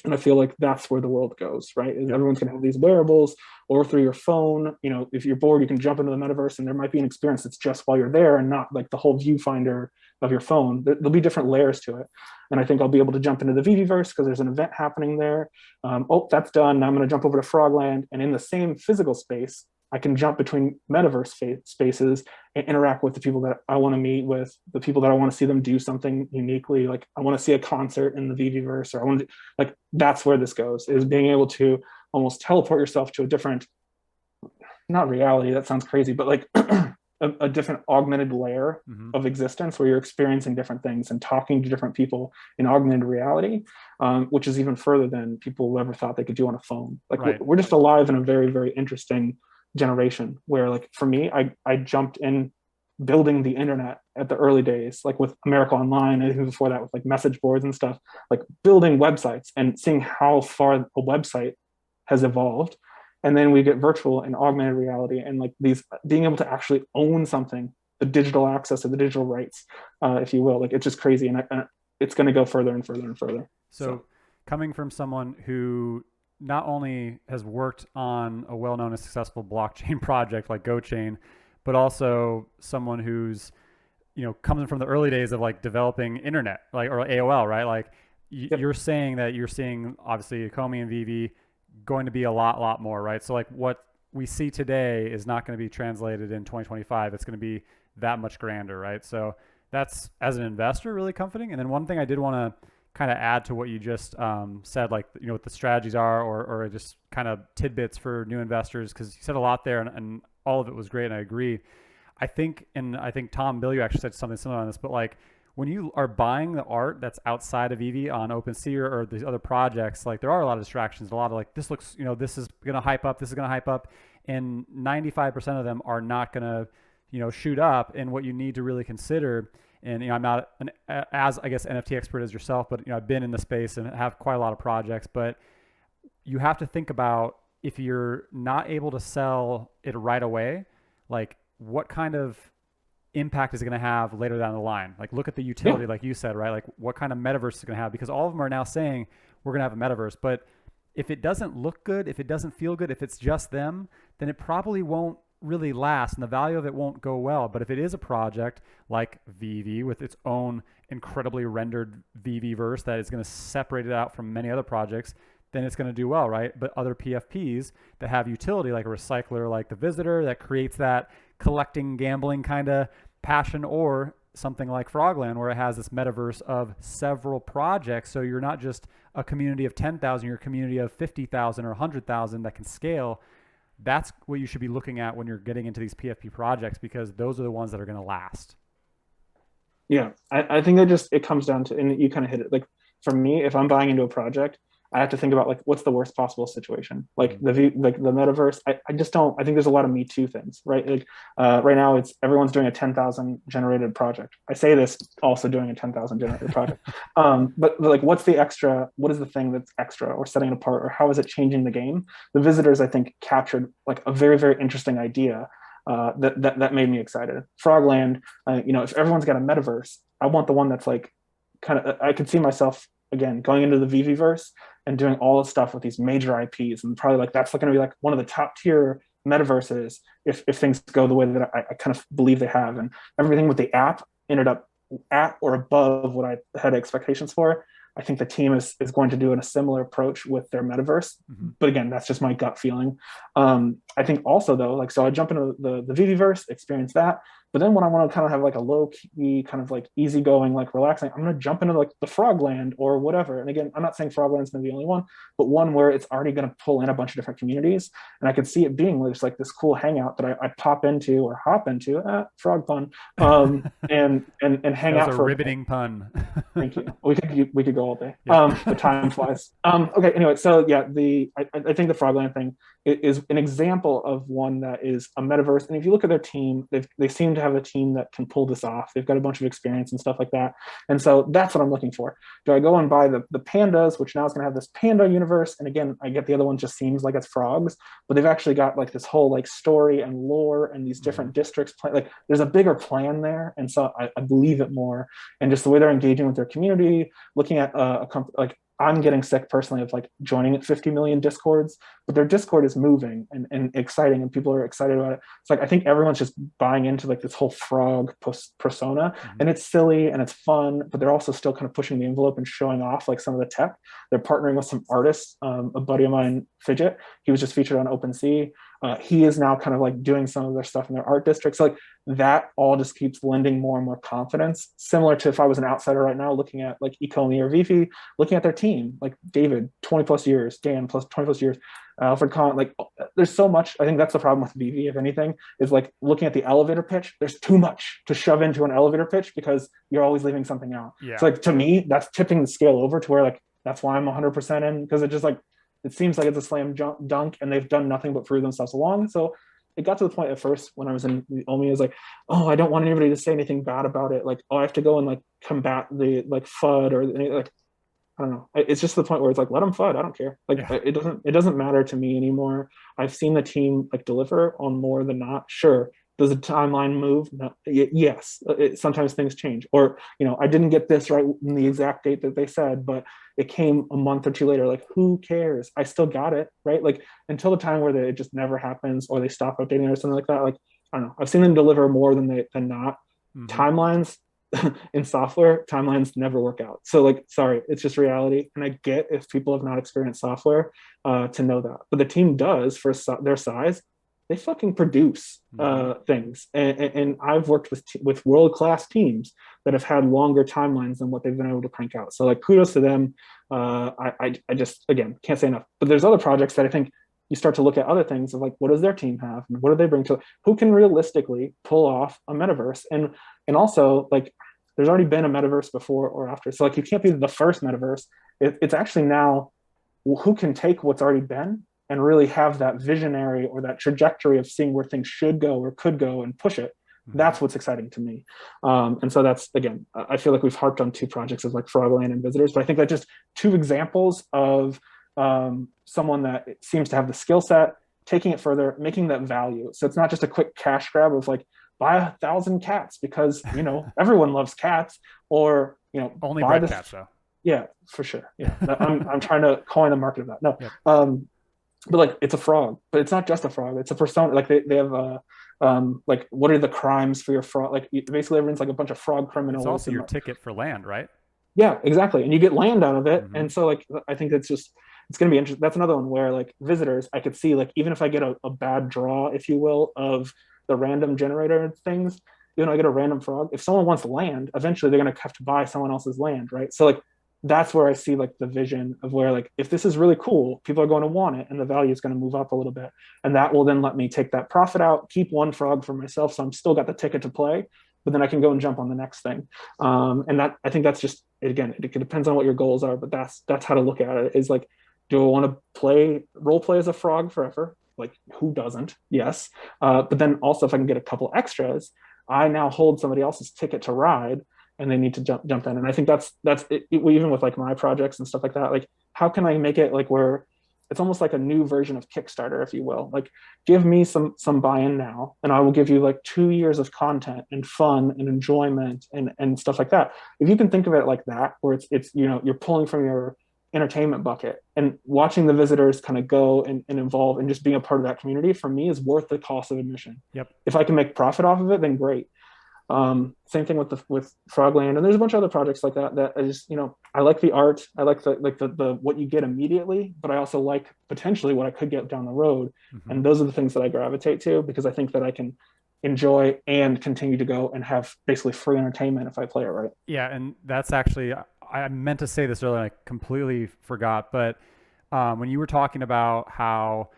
And I feel like that's where the world goes, right? Is everyone's going to have these wearables, or through your phone. You know, if you're bored, you can jump into the metaverse, and there might be an experience that's just while you're there, and not like the whole viewfinder of your phone. There'll be different layers to it. And I think I'll be able to jump into the Viviverse because there's an event happening there. Oh, that's done. Now I'm going to jump over to Frogland, and in the same physical space, I can jump between metaverse spaces and interact with the people that I want to meet with, the people that I want to see them do something uniquely. Like, I want to see a concert in the Viviverse, or I want to, like, that's where this goes, is being able to almost teleport yourself to a different, not reality, that sounds crazy, but like a different augmented layer of existence, where you're experiencing different things and talking to different people in augmented reality, which is even further than people ever thought they could do on a phone. Like, Right. we're just alive in a very, very interesting generation, where like for me, I jumped in building the internet at the early days, like with America Online, and even before that with like message boards and stuff, like building websites and seeing how far a website has evolved. And then we get virtual and augmented reality, and like these, being able to actually own something, the digital access or the digital rights, if you will. Like, it's just crazy, and it's going to go further and further and further. So coming from someone who not only has worked on a well-known and successful blockchain project like GoChain, but also someone who's, you know, coming from the early days of like developing internet, like, or AOL, right? Like, you're saying that you're seeing obviously Ecomi and Veve going to be a lot more, right? So like, what we see today is not going to be translated in 2025. It's going to be that much grander, right? So that's, as an investor, really comforting. And then one thing I did want to kind of add to what you just said, like, you know, what the strategies are, or just kind of tidbits for new investors, because you said a lot there, and all of it was great, and I agree. I think Tom Bill, you actually said something similar on this, but like, when you are buying the art that's outside of Veve on Opensea or these other projects, like, there are a lot of distractions, a lot of like, this looks, you know, this is going to hype up, this is going to hype up, and 95% of them are not going to, you know, shoot up. And what you need to really consider, and, you know, I'm not as, I guess, NFT expert as yourself, but, you know, I've been in the space and have quite a lot of projects, but you have to think about, if you're not able to sell it right away, like, what kind of impact is it going to have later down the line? Like, look at the utility, like you said, right? Like, what kind of metaverse is it going to have? Because all of them are now saying we're going to have a metaverse, but if it doesn't look good, if it doesn't feel good, if it's just them, then it probably won't really last, and the value of it won't go well. But if it is a project like Veve with its own incredibly rendered Veveverse that is going to separate it out from many other projects, then it's going to do well, right? But other PFPs that have utility, like a recycler, like the Visitor, that creates that collecting, gambling kind of passion, or something like Frogland, where it has this metaverse of several projects. So you're not just a community of 10,000, you're a community of 50,000 or 100,000 that can scale. That's what you should be looking at when you're getting into these PFP projects, because those are the ones that are going to last. Yeah, I think it comes down to, and you kind of hit it. Like, for me, if I'm buying into a project, I have to think about like, what's the worst possible situation? Like the metaverse, I just don't. I think there's a lot of Me Too things, right? Like, right now, it's everyone's doing a 10,000 generated project. I say this also doing a 10,000 generated project, but like, what's the extra? What is the thing that's extra or setting it apart, or how is it changing the game? The Visitors, I think, captured like a very, very interesting idea that made me excited. Frogland, you know, if everyone's got a metaverse, I want the one that's like, kind of, I could see myself again going into the Viviverse and doing all the stuff with these major IPs, and probably like that's going to be like one of the top tier metaverses if things go the way that I kind of believe they have. And everything with the app ended up at or above what I had expectations for. I think the team is going to do a similar approach with their metaverse. But again, that's just my gut feeling. I think also though, like, so I jump into the Viviverse, experience that. But then when I want to kind of have like a low key, kind of like easygoing, like relaxing, I'm going to jump into like the Frogland or whatever. And again, I'm not saying Frogland's going to be the only one, but one where it's already going to pull in a bunch of different communities. And I could see it being just like this cool hangout that I pop into or hop into, frog pun, and hang That was out a for a bit. riveting pun. Thank you. We could go all day. Yep. But time flies. Okay. Anyway, so yeah, I think the Frogland thing is an example of one that is a metaverse. And if you look at their team, they seem to have a team that can pull this off. They've got a bunch of experience and stuff like that. And so that's what I'm looking for. Do I go and buy the pandas, which now is going to have this panda universe? And again, I get the other one just seems like it's frogs, but they've actually got like this whole like story and lore and these different districts. Like there's a bigger plan there, and so I believe it more. And just the way they're engaging with their community, looking at like I'm getting sick personally of like joining at 50 million discords, but their discord is moving and exciting and people are excited about it. It's like I think everyone's just buying into like this whole frog persona, and it's silly and it's fun, but they're also still kind of pushing the envelope and showing off like some of the tech. They're partnering with some artists. A buddy of mine, Fidget, he was just featured on Opensea. He is now kind of like doing some of their stuff in their art districts. So like that all just keeps lending more and more confidence. Similar to if I was an outsider right now looking at like Ecomi or Veve, looking at their team, like David, 20 plus years, Dan plus 20 plus years, Alfred Kahn, like there's so much. I think that's the problem with Veve, if anything, is like looking at the elevator pitch, there's too much to shove into an elevator pitch because you're always leaving something out. Yeah. So like to me, that's tipping the scale over to where like, that's why I'm 100% in, because it just like, it seems like it's a slam dunk and they've done nothing but prove themselves along. So it got to the point at first when I was in the OMI, I was like, oh, I don't want anybody to say anything bad about it. Like, oh, I have to go and like combat the like FUD or like, I don't know. It's just the point where it's like, let them FUD. I don't care. Like it doesn't matter to me anymore. I've seen the team like deliver on more than not. Sure. Does the timeline move? No. Yes. Sometimes things change. Or, I didn't get this right in the exact date that they said, but it came a month or two later. Like, who cares? I still got it, right? Like, until the time where it just never happens or they stop updating it or something like that. Like, I don't know. I've seen them deliver more than not. Timelines in software, timelines never work out. So, like, sorry, it's just reality. And I get if people have not experienced software to know that. But the team does for their size. They fucking produce things, and I've worked with world-class teams that have had longer timelines than what they've been able to crank out. So like kudos to them. I just again can't say enough. But there's other projects that I think you start to look at other things of like, what does their team have and what do they bring to it? Who can realistically pull off a metaverse? And also like there's already been a metaverse before or after. So like you can't be the first metaverse. It's actually now who can take what's already been and really have that visionary or that trajectory of seeing where things should go or could go and push it. That's what's exciting to me. And so that's, again, I feel like we've harped on two projects of like Frogland and Visitors, but I think that just two examples of someone that seems to have the skill set, taking it further, making that value. So it's not just a quick cash grab of like, buy 1,000 cats because, everyone loves cats, or, only Breadcats though. Yeah, for sure. Yeah. I'm trying to coin the market of that. No. Yep. But like it's a frog, but it's not just a frog. It's a persona. Like they have like what are the crimes for your frog? Like basically everyone's like a bunch of frog criminals. It's also your ticket for land, right? Yeah, exactly. And you get land out of it. And so like I think it's going to be interesting. That's another one where like Visitors, I could see like even if I get a bad draw, if you will, of the random generator things, I get a random frog. If someone wants land, eventually they're going to have to buy someone else's land, right? So like that's where I see like the vision of where like if this is really cool, people are going to want it and the value is going to move up a little bit. And that will then let me take that profit out, keep one frog for myself. So I'm still got the ticket to play, but then I can go and jump on the next thing. And that I think that's just, again, it depends on what your goals are, but that's how to look at it is like, do I want to role play as a frog forever? Like who doesn't? Yes. But then also if I can get a couple extras, I now hold somebody else's ticket to ride and they need to jump in. And I think that's it, even with like my projects and stuff like that, like how can I make it like where it's almost like a new version of Kickstarter, if you will, like give me some buy-in now and I will give you like 2 years of content and fun and enjoyment and stuff like that. If you can think of it like that, where it's you're pulling from your entertainment bucket and watching the Visitors kind of go and evolve and just being a part of that community, for me is worth the cost of admission. Yep. If I can make profit off of it, then great. Same thing with Frogland, and there's a bunch of other projects like that I just I like the art, I like the what you get immediately, but I also like potentially what I could get down the road, and those are the things that I gravitate to because I think that I can enjoy and continue to go and have basically free entertainment if I play it right. Yeah, and that's actually I meant to say this earlier, and I completely forgot. But when you were talking about how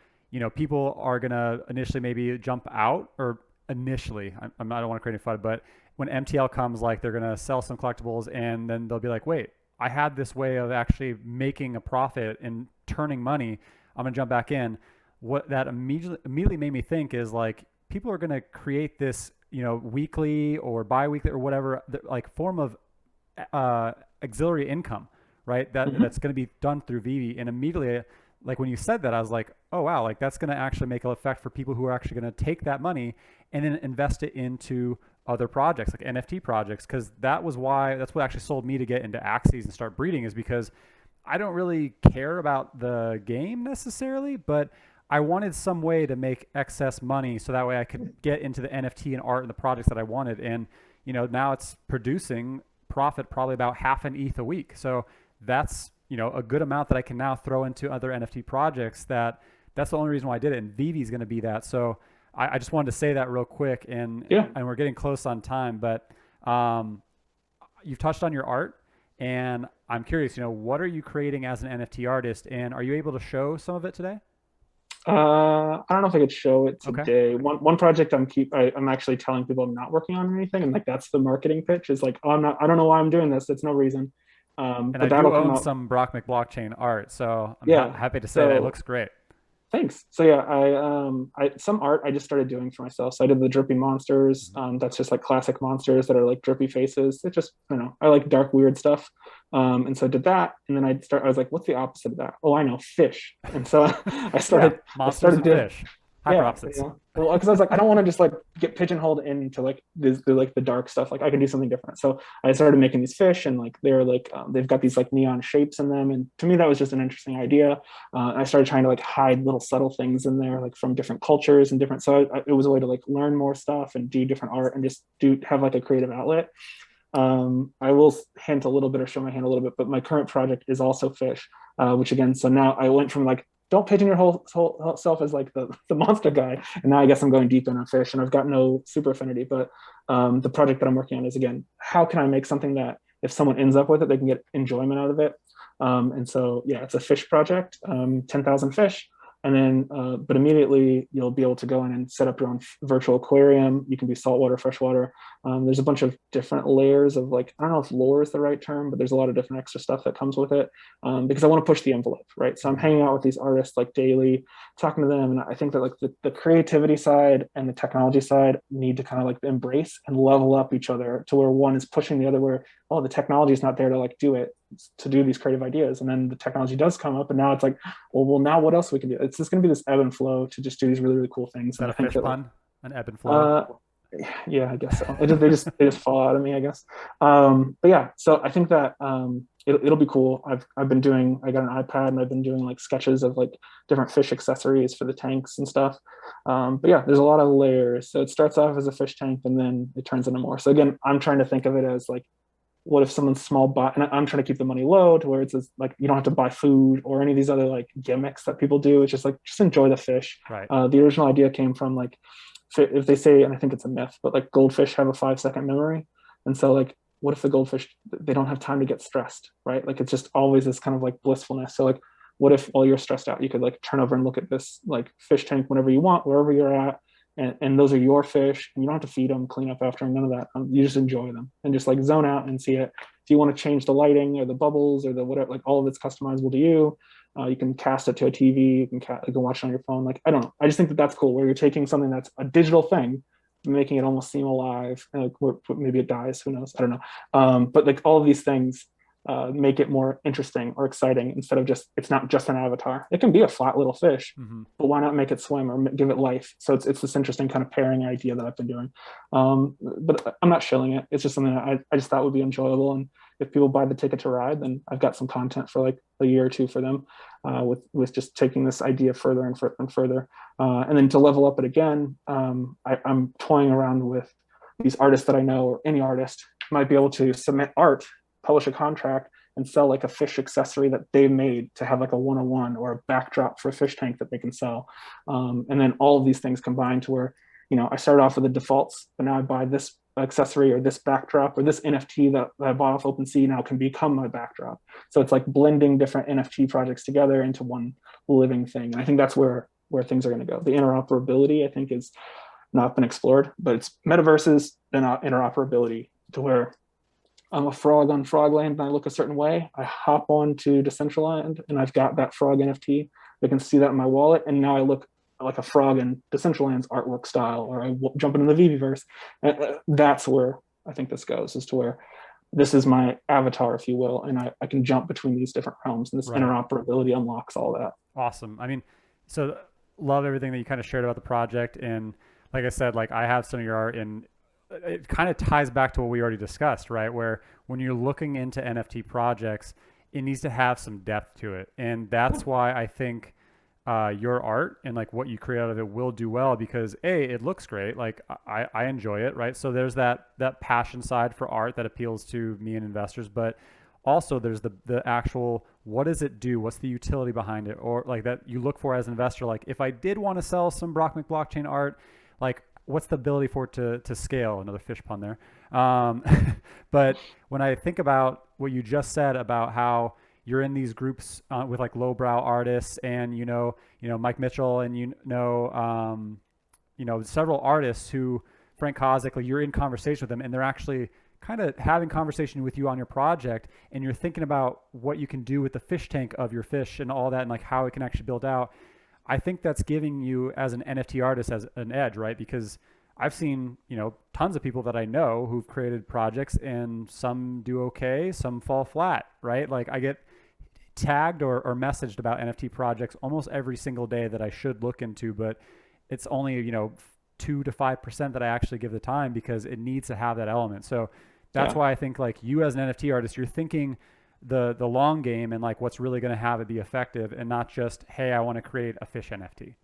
people are gonna initially maybe jump out, or initially, I don't want to create any fun, but when MTL comes, like they're gonna sell some collectibles, and then they'll be like, wait, I had this way of actually making a profit and turning money. I'm gonna jump back in. What that immediately made me think is like people are gonna create this weekly or bi-weekly or whatever like form of auxiliary income, right? Mm-hmm. That's going to be done through Vivi. And immediately, like when you said that, I was like, oh wow, like that's going to actually make an effect for people who are actually going to take that money and then invest it into other projects like NFT projects. Because that's what actually sold me to get into Axes and start breeding, is because I don't really care about the game necessarily, but I wanted some way to make excess money so that way I could get into the NFT and art and the projects that I wanted. And now it's producing profit probably about half an ETH a week. So that's a good amount that I can now throw into other NFT projects. That's the only reason why I did it. And Vivi is going to be that. So I just wanted to say that real quick. And Yeah. and we're getting close on time, but um, you've touched on your art, and I'm curious. What are you creating as an NFT artist, and are you able to show some of it today? I don't know if I could show it Okay. today. One project I'm actually telling people I'm not working on or anything, and like that's the marketing pitch is like, oh, I don't know why I'm doing this. It's no reason. And But I do that'll come own out. some Brockmick blockchain art, so I'm Yeah. happy to say that it So looks great. thanks. So yeah, I some art I just started doing for myself. So I did the drippy monsters. Mhm. That's just like classic monsters that are like drippy faces. It just I like dark weird stuff. And so I did that, and then I was like, what's the opposite of that? Oh, I know, fish. And so I Yeah, started I monsters started and doing fish. Hyper yeah, opposites. well, because I was like, I don't want to just like get pigeonholed into like like the dark stuff. Like I can do something different. So I started making these fish, and like they're like they've got these like neon shapes in them, and to me that was just an interesting idea. I started trying to like hide little subtle things in there, like from different cultures and different. So it was a way to like learn more stuff and do different art and just do have like a creative outlet. I will hint a little bit or show my hand a little bit, but my current project is also fish, which again, so now I went from like, don't pigeon your whole self as like the monster guy. And now I guess I'm going deep into fish, and I've got no super affinity, but the project that I'm working on is again, how can I make something that if someone ends up with it, they can get enjoyment out of it. And so, yeah, it's a fish project, 10,000 fish. And then, but immediately you'll be able to go in and set up your own virtual aquarium. You can do saltwater, freshwater. There's a bunch of different layers of like, I don't know if lore is the right term, but there's a lot of different extra stuff that comes with it because I want to push the envelope, right? So I'm Hmm. hanging out with these artists like daily, talking to them. And I think that like the creativity side and the technology side need to kind of like embrace and level up each other to where one is pushing the other, where, oh, the technology is not there to like do it, to do these creative ideas. And then the technology does come up, and now it's like, well, now what else we can do? It's just going to be this ebb and flow to just do these really, really cool things. Is And that I a think fish that like, pun? An ebb and flow? uh, yeah, I guess so. They just fall out of me, I guess. But yeah, so I think that it'll be cool. I got an iPad, and I've been doing like sketches of like different fish accessories for the tanks and stuff. But yeah, there's a lot of layers. So it starts off as a fish tank, and then it turns into more. So again, I'm trying to think of it as like, what if someone's small buy, and I'm trying to keep the money low to where it's like you don't have to buy food or any of these other like gimmicks that people do. It's just like just enjoy the fish. Right. The original idea came from like, if they say, and I think it's a myth, but like goldfish have a 5 second memory, and so like what if the goldfish, they don't have time to get stressed, right? Like it's just always this kind of like blissfulness. So like what if while you're stressed out, you could like turn over and look at this like fish tank whenever you want, wherever you're at, and those are your fish, and you don't have to feed them, clean up after them, none of that. You just enjoy them and just like zone out and see it. If you want to change the lighting or the bubbles or the whatever, like all of it's customizable to you. You can cast it to a TV. You can watch it on your phone. Like I don't know. I just think that that's cool, where you're taking something that's a digital thing, making it almost seem alive. And like maybe it dies. Who knows? I don't know. But like all of these things make it more interesting or exciting, instead of just, it's not just an avatar. It can be a flat little fish, Hmm. but why not make it swim or give it life? So it's this interesting kind of pairing idea that I've been doing. But I'm not shilling it. It's just something that I just thought would be enjoyable. And if people buy the ticket to ride, then I've got some content for like a year or two for them, with just taking this idea further and further and further. And then to level up it again, I'm toying around with these artists that I know, or any artist might be able to submit art, publish a contract, and sell like a fish accessory that they made to have like a 101 or a backdrop for a fish tank that they can sell. And then all of these things combined to where, I started off with the defaults, but now I buy this accessory or this backdrop or this NFT that I bought off OpenSea now can become my backdrop. So it's like blending different NFT projects together into one living thing. And I think that's where things are going to go. The interoperability, I think, is not been explored, but it's metaverses, then interoperability, to where I'm a frog on Frogland and I look a certain way. I hop on to Decentraland and I've got that frog NFT. They can see that in my wallet, and now I look like a frog in Decentraland's artwork style, or I jump into the Veveverse. That's where I think this goes, is to where this is my avatar, if you will, and I can jump between these different realms, and this Right. interoperability unlocks all that. Awesome. I mean, so love everything that you kind of shared about the project. And like I said, like I have some of your art, and it kind of ties back to what we already discussed, right? Where when you're looking into NFT projects, it needs to have some depth to it. And that's why I think your art and like what you create out of it will do well, because it looks great. Like I enjoy it, right? So there's that passion side for art that appeals to me and investors, but also there's the actual, what does it do? What's the utility behind it? Or like that you look for as an investor, like if I did want to sell some Brock McBlockchain art, like what's the ability for it to scale? Another fish pun there. But when I think about what you just said about how you're in these groups with like lowbrow artists, and Mike Mitchell, and several artists who Frank Kozik, like you're in conversation with them, and they're actually kind of having conversation with you on your project, and you're thinking about what you can do with the fish tank of your fish and all that, and like how it can actually build out. I think that's giving you as an NFT artist as an edge, right? Because I've seen, tons of people that I know who've created projects, and some do okay, some fall flat, right? Like I get tagged or messaged about NFT projects almost every single day that I should look into, but it's only, 2 to 5% that I actually give the time, because it needs to have that element. So that's why I think like you as an NFT artist, you're thinking the long game and like what's really going to have it be effective, and not just, hey, I want to create a fish NFT.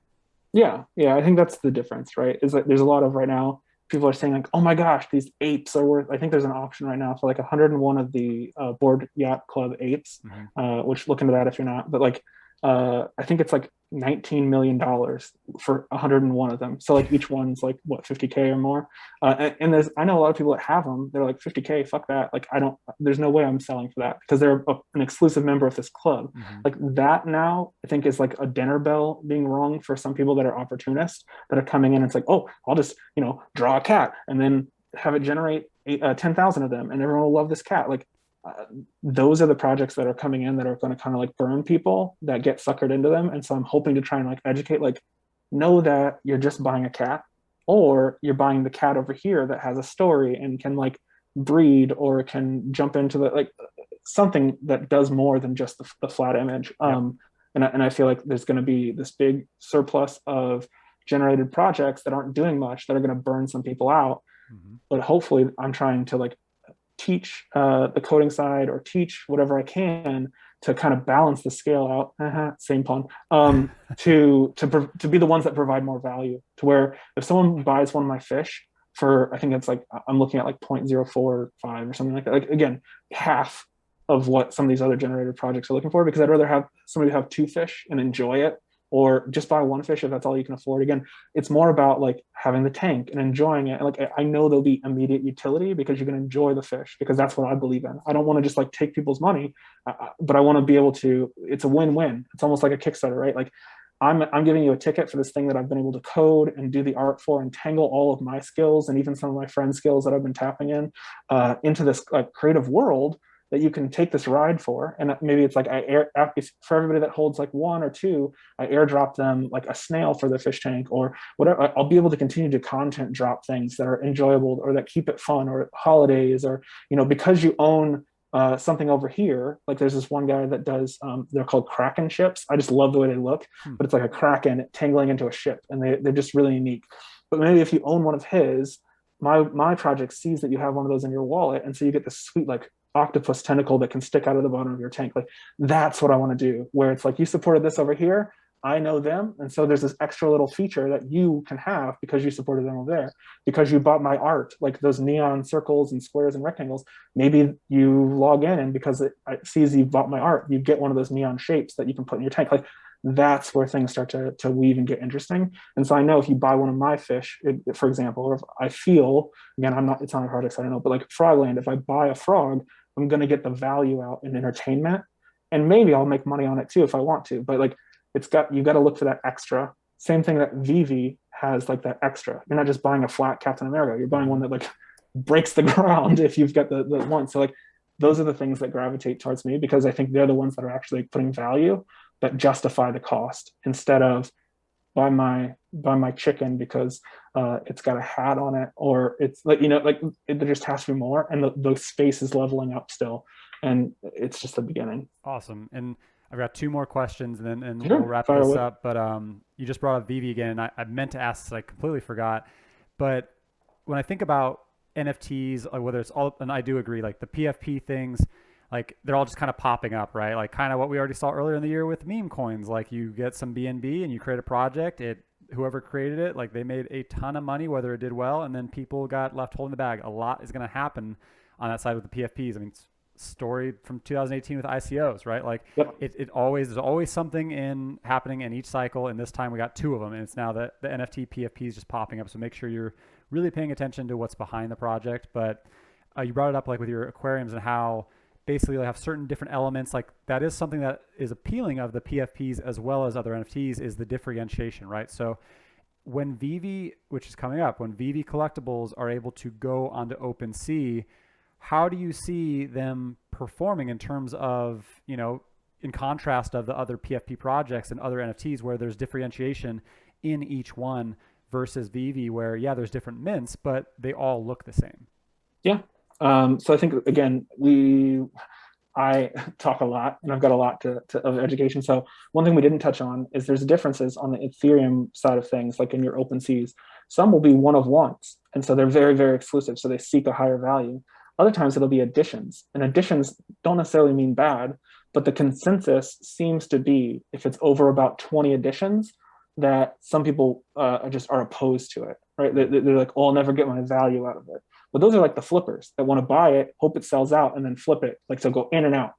Yeah, I think that's the difference, right? Is that there's a lot of right now people are saying like, oh my gosh, these apes are worth. I think there's an option right now for like 101 of the Board Yacht Club apes, which look into that if you're not. But like, I think it's like $19 million for 101 of them. So like each one's like what, 50K or more. And there's, I know a lot of people that have them. They're like 50K, fuck that. Like I don't. There's no way I'm selling for that, because they're an exclusive member of this club. Like that now, I think is like a dinner bell being rung for some people that are opportunists that are coming in. And it's like, oh, I'll just draw a cat and then have it generate 10,000 of them, and everyone will love this cat. Like those are the projects that are coming in that are going to kind of like burn people that get suckered into them. And so I'm hoping to try and like educate, like, know that you're just buying a cat, or you're buying the cat over here that has a story and can like breed, or can jump into the like something that does more than just the flat image. And I feel like there's going to be this big surplus of generated projects that aren't doing much, that are going to burn some people out. But hopefully I'm trying to like teach the coding side, or teach whatever I can to kind of balance the scale out. Same pun. To be the ones that provide more value, to where if someone buys one of my fish for, I think it's like, I'm looking at like 0.045 or something like that. Like again, half of what some of these other generated projects are looking for, because I'd rather have somebody have two fish and enjoy it, or just buy one fish if that's all you can afford. Again, it's more about like having the tank and enjoying it. And like I know there'll be immediate utility, because you're going to enjoy the fish, because that's what I believe in. I don't want to just like take people's money, but I want to be able to. It's a win-win. It's almost like a Kickstarter, right? Like I'm giving you a ticket for this thing that I've been able to code and do the art for, and tangle all of my skills and even some of my friends' skills that I've been tapping in into this creative world that you can take this ride for. And maybe it's like for everybody that holds like one or two, I airdrop them like a snail for their fish tank or whatever. I'll be able to continue to content drop things that are enjoyable, or that keep it fun, or holidays, or because you own something over here. Like there's this one guy that does they're called Kraken ships. I just love the way they look, but it's like a Kraken tangling into a ship, and they're just really unique. But maybe if you own one of his, my project sees that you have one of those in your wallet, and so you get this sweet like octopus tentacle that can stick out of the bottom of your tank. Like that's what I want to do, where it's like, you supported this over here, I know them, and so there's this extra little feature that you can have because you supported them over there, because you bought my art, like those neon circles and squares and rectangles. Maybe you log in, and because it sees you bought my art, you get one of those neon shapes that you can put in your tank. Like that's where things start to weave and get interesting. And so I know if you buy one of my fish, for example, or if I feel, again, it's not a project, so I don't know, but like Frogland, if I buy a frog, I'm going to get the value out in entertainment, and maybe I'll make money on it too if I want to. But like, you got to look for that extra. Same thing that Veve has, like that extra. You're not just buying a flat Captain America. You're buying one that like breaks the ground if you've got the one. So like, those are the things that gravitate towards me, because I think they're the ones that are actually putting value, that justify the cost, instead of buy my chicken because it's got a hat on it, or it's like, there just has to be more, and the space is leveling up still, and it's just the beginning. Awesome. And I've got two more questions, and then we'll Sure, wrap fire this away. up. But you just brought up Vivi again, and I meant to ask this, I completely forgot. But when I think about NFTs, like whether it's all, and I do agree, like the PFP things, like they're all just kind of popping up, right? Like kind of what we already saw earlier in the year with meme coins. Like you get some BNB and you create a project. Whoever created it, like they made a ton of money, whether it did well, and then people got left holding the bag. A lot is going to happen on that side with the PFPs. I mean, story from 2018 with ICOs, right? Like Yep. there's always something in happening in each cycle, and this time we got two of them, and it's now the NFT PFPs just popping up. So make sure you're really paying attention to what's behind the project. But you brought it up like with your aquariums and how basically they have certain different elements. Like that is something that is appealing of the PFPs as well as other NFTs, is the differentiation, right? So when Veve, which is coming up, when Veve collectibles are able to go onto OpenSea, how do you see them performing in terms of, in contrast of the other PFP projects and other NFTs where there's differentiation in each one, versus Veve where, yeah, there's different mints, but they all look the same? Yeah. So I think again, I talk a lot, and I've got a lot of education. So one thing we didn't touch on is there's differences on the Ethereum side of things, like in your open seas. Some will be one of ones, and so they're very, very exclusive. So they seek a higher value. Other times it'll be additions, and additions don't necessarily mean bad, but the consensus seems to be, if it's over about 20 additions, that some people just are opposed to it, right? They're like, oh, I'll never get my value out of it. But those are like the flippers that want to buy it, hope it sells out, and then flip it. Like, so go in and out.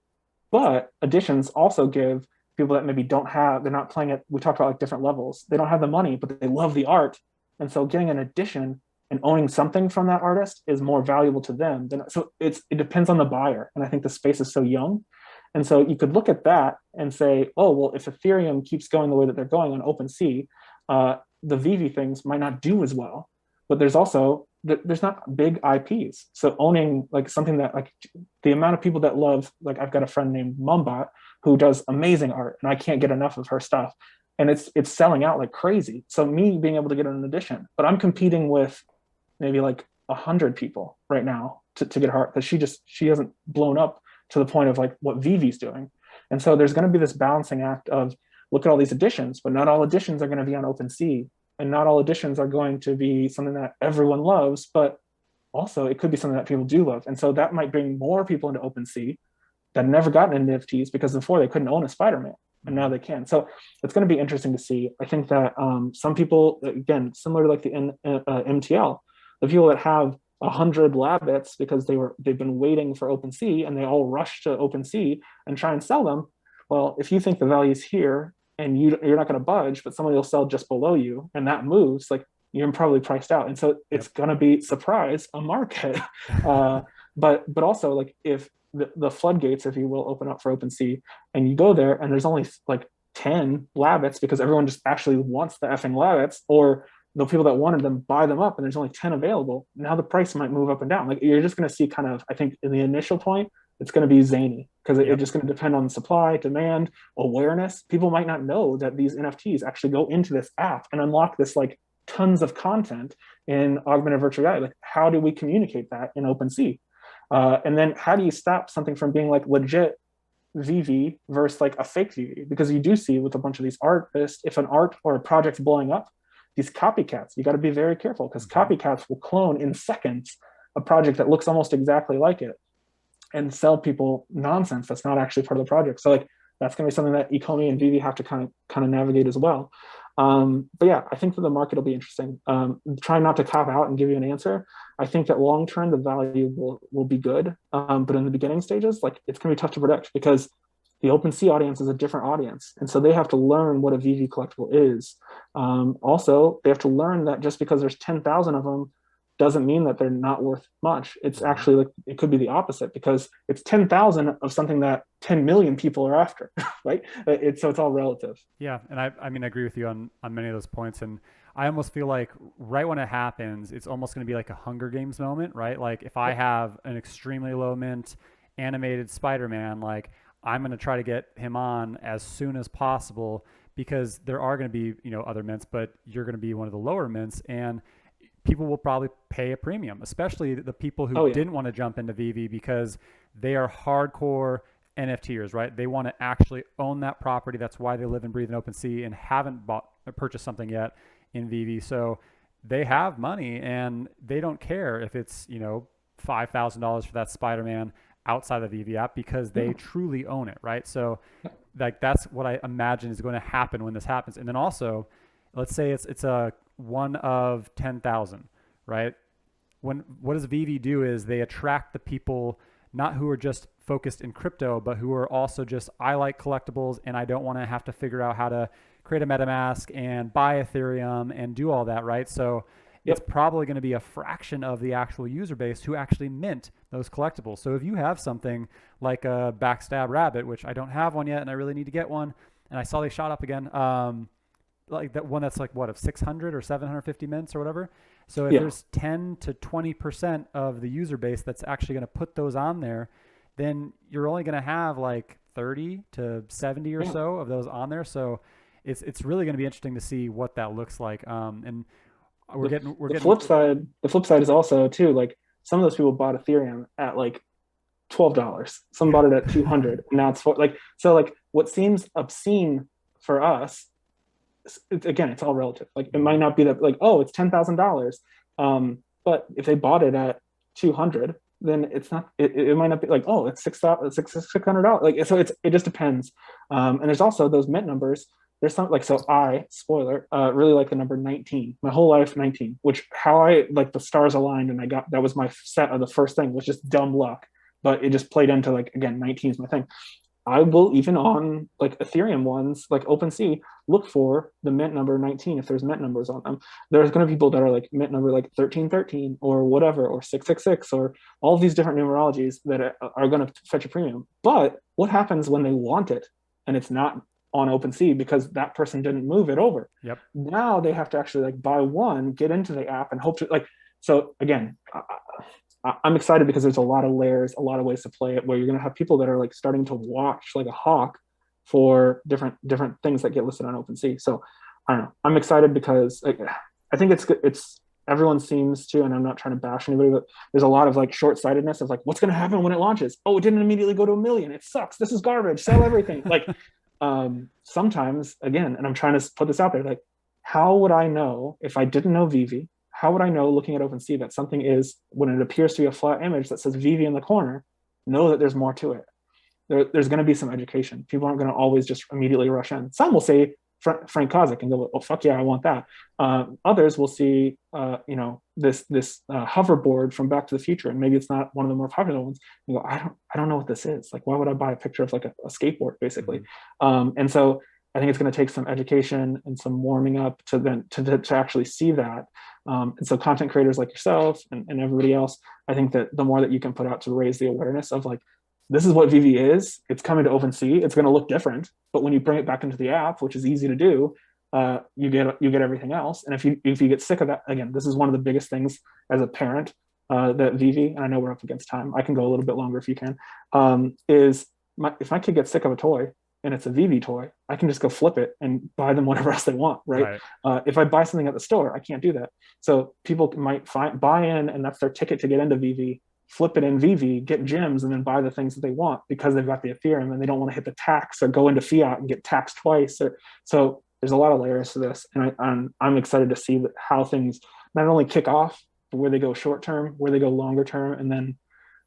But additions also give people that maybe they're not playing it. We talked about like different levels. They don't have the money, but they love the art. And so getting an addition and owning something from that artist is more valuable to them than, so it depends on the buyer. And I think the space is so young. And so you could look at that and say, oh, well, if Ethereum keeps going the way that they're going on OpenSea, the Veve things might not do as well. But there's not big IPs. So owning like something that, like, the amount of people that love, like I've got a friend named Mumbot who does amazing art, and I can't get enough of her stuff. And it's selling out like crazy. So me being able to get an edition, but I'm competing with maybe like 100 people right now to get her art, because she hasn't blown up to the point of like what Vivi's doing. And so there's going to be this balancing act of, look at all these editions, but not all editions are going to be on OpenSea, and not all editions are going to be something that everyone loves, but also it could be something that people do love. And so that might bring more people into OpenSea that never gotten into NFTs, because before they couldn't own a Spider-Man, and now they can. So it's going to be interesting to see. I think that some people, again, similar to like the MTL, the people that have 100 Labbits because they've been waiting for OpenSea, and they all rush to OpenSea and try and sell them. Well, if you think the value is here and you're not going to budge, but somebody will sell just below you, and that moves, like, you're probably priced out. And so it's Yep. going to be surprise a market. But also, like, if the floodgates, if you will, open up for OpenSea, and you go there and there's only like 10 Labbits because everyone just actually wants the effing Labbits, or the people that wanted them buy them up and there's only 10 available, now the price might move up and down. Like, you're just going to see kind of, I think in the initial point, it's going to be zany, because it's Yep. just going to depend on supply, demand, awareness. People might not know that these NFTs actually go into this app and unlock this like tons of content in augmented virtual reality. Like, how do we communicate that in OpenSea? And then how do you stop something from being like legit Veve versus like a fake Veve? Because you do see with a bunch of these artists, if an art or a project's blowing up, these copycats, you got to be very careful, because Mm-hmm. copycats will clone in seconds a project that looks almost exactly like it and sell people nonsense that's not actually part of the project. So like, that's going to be something that Ecomi and Veve have to kind of navigate as well. But yeah, I think that the market will be interesting. Trying not to cop out and give you an answer. I think that long term the value will be good, but in the beginning stages, like, it's going to be tough to predict, because The OpenSea audience is a different audience. And so they have to learn what a VV collectible is. Also, they have to learn that just because there's 10,000 of them doesn't mean that they're not worth much. It's actually like, it could be the opposite, because it's 10,000 of something that 10 million people are after, right? So it's all relative. Yeah, and I mean, I agree with you on many of those points, and I almost feel like right when it happens, it's almost going to be like a Hunger Games moment, right? Like if I Yep. have an extremely low mint animated Spider-Man, like I'm going to try to get him on as soon as possible because there are going to be, other mints, but you're going to be one of the lower mints, and people will probably pay a premium, especially the people who Oh yeah. didn't want to jump into VV because they are hardcore NFTers, right? They want to actually own that property. That's why they live and breathe in OpenSea and haven't bought or purchased something yet in VV. So they have money and they don't care if it's, $5,000 for that Spider-Man outside of the VV app because they Yeah. truly own it, right? So like that's what I imagine is going to happen when this happens. And then also, let's say it's a one of 10,000, right? When what does VV do is they attract the people not who are just focused in crypto, but who are also just I like collectibles and I don't want to have to figure out how to create a MetaMask and buy Ethereum and do all that, right? So it's Yep. probably going to be a fraction of the actual user base who actually mint those collectibles. So if you have something like a backstab rabbit, which I don't have one yet and I really need to get one, and I saw they shot up again, like that one that's like what of 600 or 750 mints or whatever. So if Yeah. there's 10 to 20% of the user base that's actually going to put those on there, then you're only going to have like 30 to 70 or Yeah. so of those on there. So it's really going to be interesting to see what that looks like. And we're the, getting we're the getting flip side the flip side is also too, like, some of those people bought Ethereum at like $12, some yeah bought it at 200, and now it's for like, so like what seems obscene for us, again, it's all relative. Like it might Mhm. not be that, like, oh, it's $10,000, but if they bought it at 200, then it's not, it might not be like, oh, it's $600, like, so it just depends. And there's also those mint numbers. There's some, like, so I, spoiler, really like the number 19 my whole life. 19, which, how I, like, the stars aligned and I got, that was my set of the first thing, was just dumb luck, but it just played into, like, again, 19 is my thing. I will, even on like Ethereum ones, like OpenSea, look for the mint number 19 if there's mint numbers on them. There's going to be people that are like mint number like 1313 or whatever, or 666, or all of these different numerologies that are going to fetch a premium. But what happens when they want it and it's not on OpenSea because that person didn't move it over? Yep. Now they have to actually like buy one, get into the app, and hope to, like, so again, I'm excited because there's a lot of layers, a lot of ways to play it, where you're going to have people that are like starting to watch like a hawk for different things that get listed on OpenSea. So I don't know. I'm excited because, like, I think it's good. It's, everyone seems to, and I'm not trying to bash anybody, but there's a lot of like short-sightedness of like, what's going to happen when it launches? Oh, it didn't immediately go to a million. It sucks. This is garbage. Sell everything. Like, sometimes, again, and I'm trying to put this out there, like, how would I know if I didn't know Vivi? How would I know, looking at OpenSea, that something is, when it appears to be a flat image that says Vivi in the corner, know that there's more to it? There's going to be some education. People aren't going to always just immediately rush in. Some will say Frank Kozik and go, "Oh fuck yeah, I want that." Others will see, this hoverboard from Back to the Future, and maybe it's not one of the more popular ones. And go, I don't know what this is. Like, why would I buy a picture of like a skateboard, basically? Mhm. And so I think it's going to take some education and some warming up to then to actually see that. And so content creators like yourself and everybody else, I think that the more that you can put out to raise the awareness of like, this is what VV is. It's coming to OpenSea. It's going to look different, but when you bring it back into the app, which is easy to do, you get everything else. And if you get sick of that, again, this is one of the biggest things as a parent, that VV, and I know we're up against time. I can go a little bit longer if you can. Is if my kid gets sick of a toy and it's a VV toy, I can just go flip it and buy them whatever else they want, right? Right. If I buy something at the store, I can't do that. So people might buy in, and that's their ticket to get into VV, flip it in VV, get gems, and then buy the things that they want because they've got the Ethereum and they don't want to hit the tax or go into fiat and get taxed twice. So there's a lot of layers to this, and I'm excited to see how things not only kick off, but where they go short term, where they go longer term, and then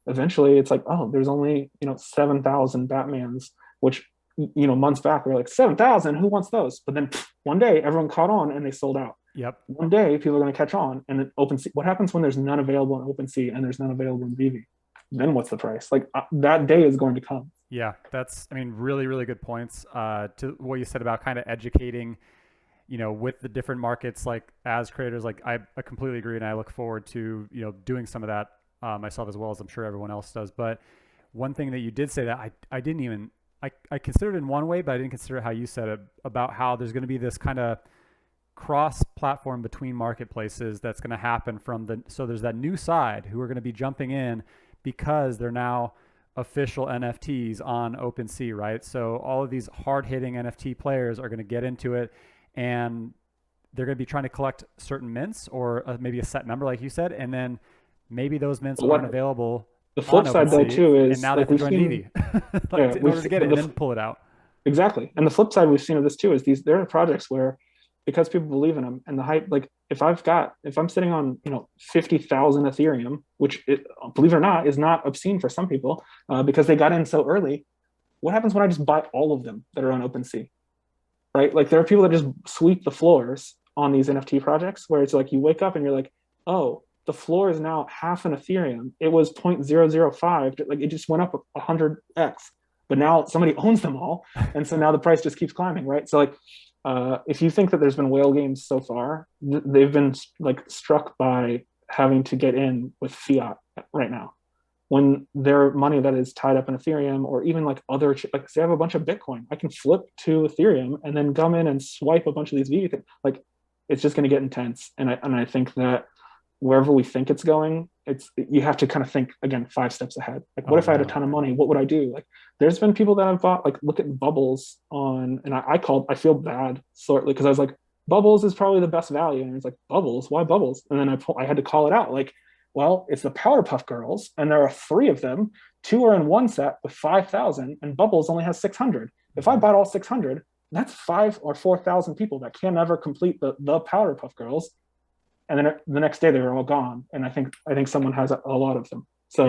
eventually it's like, oh, there's only 7,000 Batmans, which, months back we were like, 7,000, who wants those? But then one day everyone caught on and they sold out. Yep. One day people are going to catch on, and then OpenSea. What happens when there's none available in OpenSea and there's none available in Vivi? Then what's the price? Like, that day is going to come. Yeah, that's, I mean, really, really good points. To what you said about kind of educating, with the different markets, like as creators, like I completely agree, and I look forward to doing some of that myself as well, as I'm sure everyone else does. But one thing that you did say that I didn't even I considered it in one way, but I didn't consider how you said it about how there's going to be this kind of cross platform between marketplaces that's going to happen from the so there's that new side who are going to be jumping in because they're now official NFTs on OpenSea, right? So all of these hard hitting NFT players are going to get into it, and they're going to be trying to collect certain mints or maybe a set number, like you said, and then maybe those mints But aren't what available the on flip side though OpenSea, too and is now they have like to we've join seen, Vivi, like yeah, in we've order to seen get it and the then pull it out. exactly, and the flip side we've seen of this too is there are projects where because people believe in them and the hype, like if I'm sitting on 50,000 Ethereum, which believe it or not is not obscene for some people because they got in so early. What happens when I just buy all of them that are on OpenSea? Right? Like there are people that just sweep the floors on these NFT projects where it's like you wake up and you're like, oh, the floor is now half an Ethereum. It was 0.005, like it just went up 100x, but now somebody owns them all, and so now the price just keeps climbing, right? So like, if you think that there's been whale games so far, they've been like struck by having to get in with fiat right now when their money that is tied up in Ethereum or even like other, like say I have a bunch of Bitcoin, I can flip to Ethereum and then come in and swipe a bunch of these VV things. Like it's just going to get intense. And I think that wherever we think it's going, you have to kind of think again 5 steps ahead. Like what Oh if I had a yeah. ton of money? What would I do? Like there's been people that have bought like look at bubbles on, and I feel bad sort because I was like bubbles is probably the best value, and it's like bubbles, why bubbles? And then I had to call it out like well, it's the Powerpuff Girls, and there are 3 of them. 2 are in one set with 5,000, and Bubbles only has 600. If I Mm-hmm. bought all 600, that's 5 or 4,000 people that can never complete the Powerpuff Girls. And then the next day they're all gone. And I think someone has a lot of them. So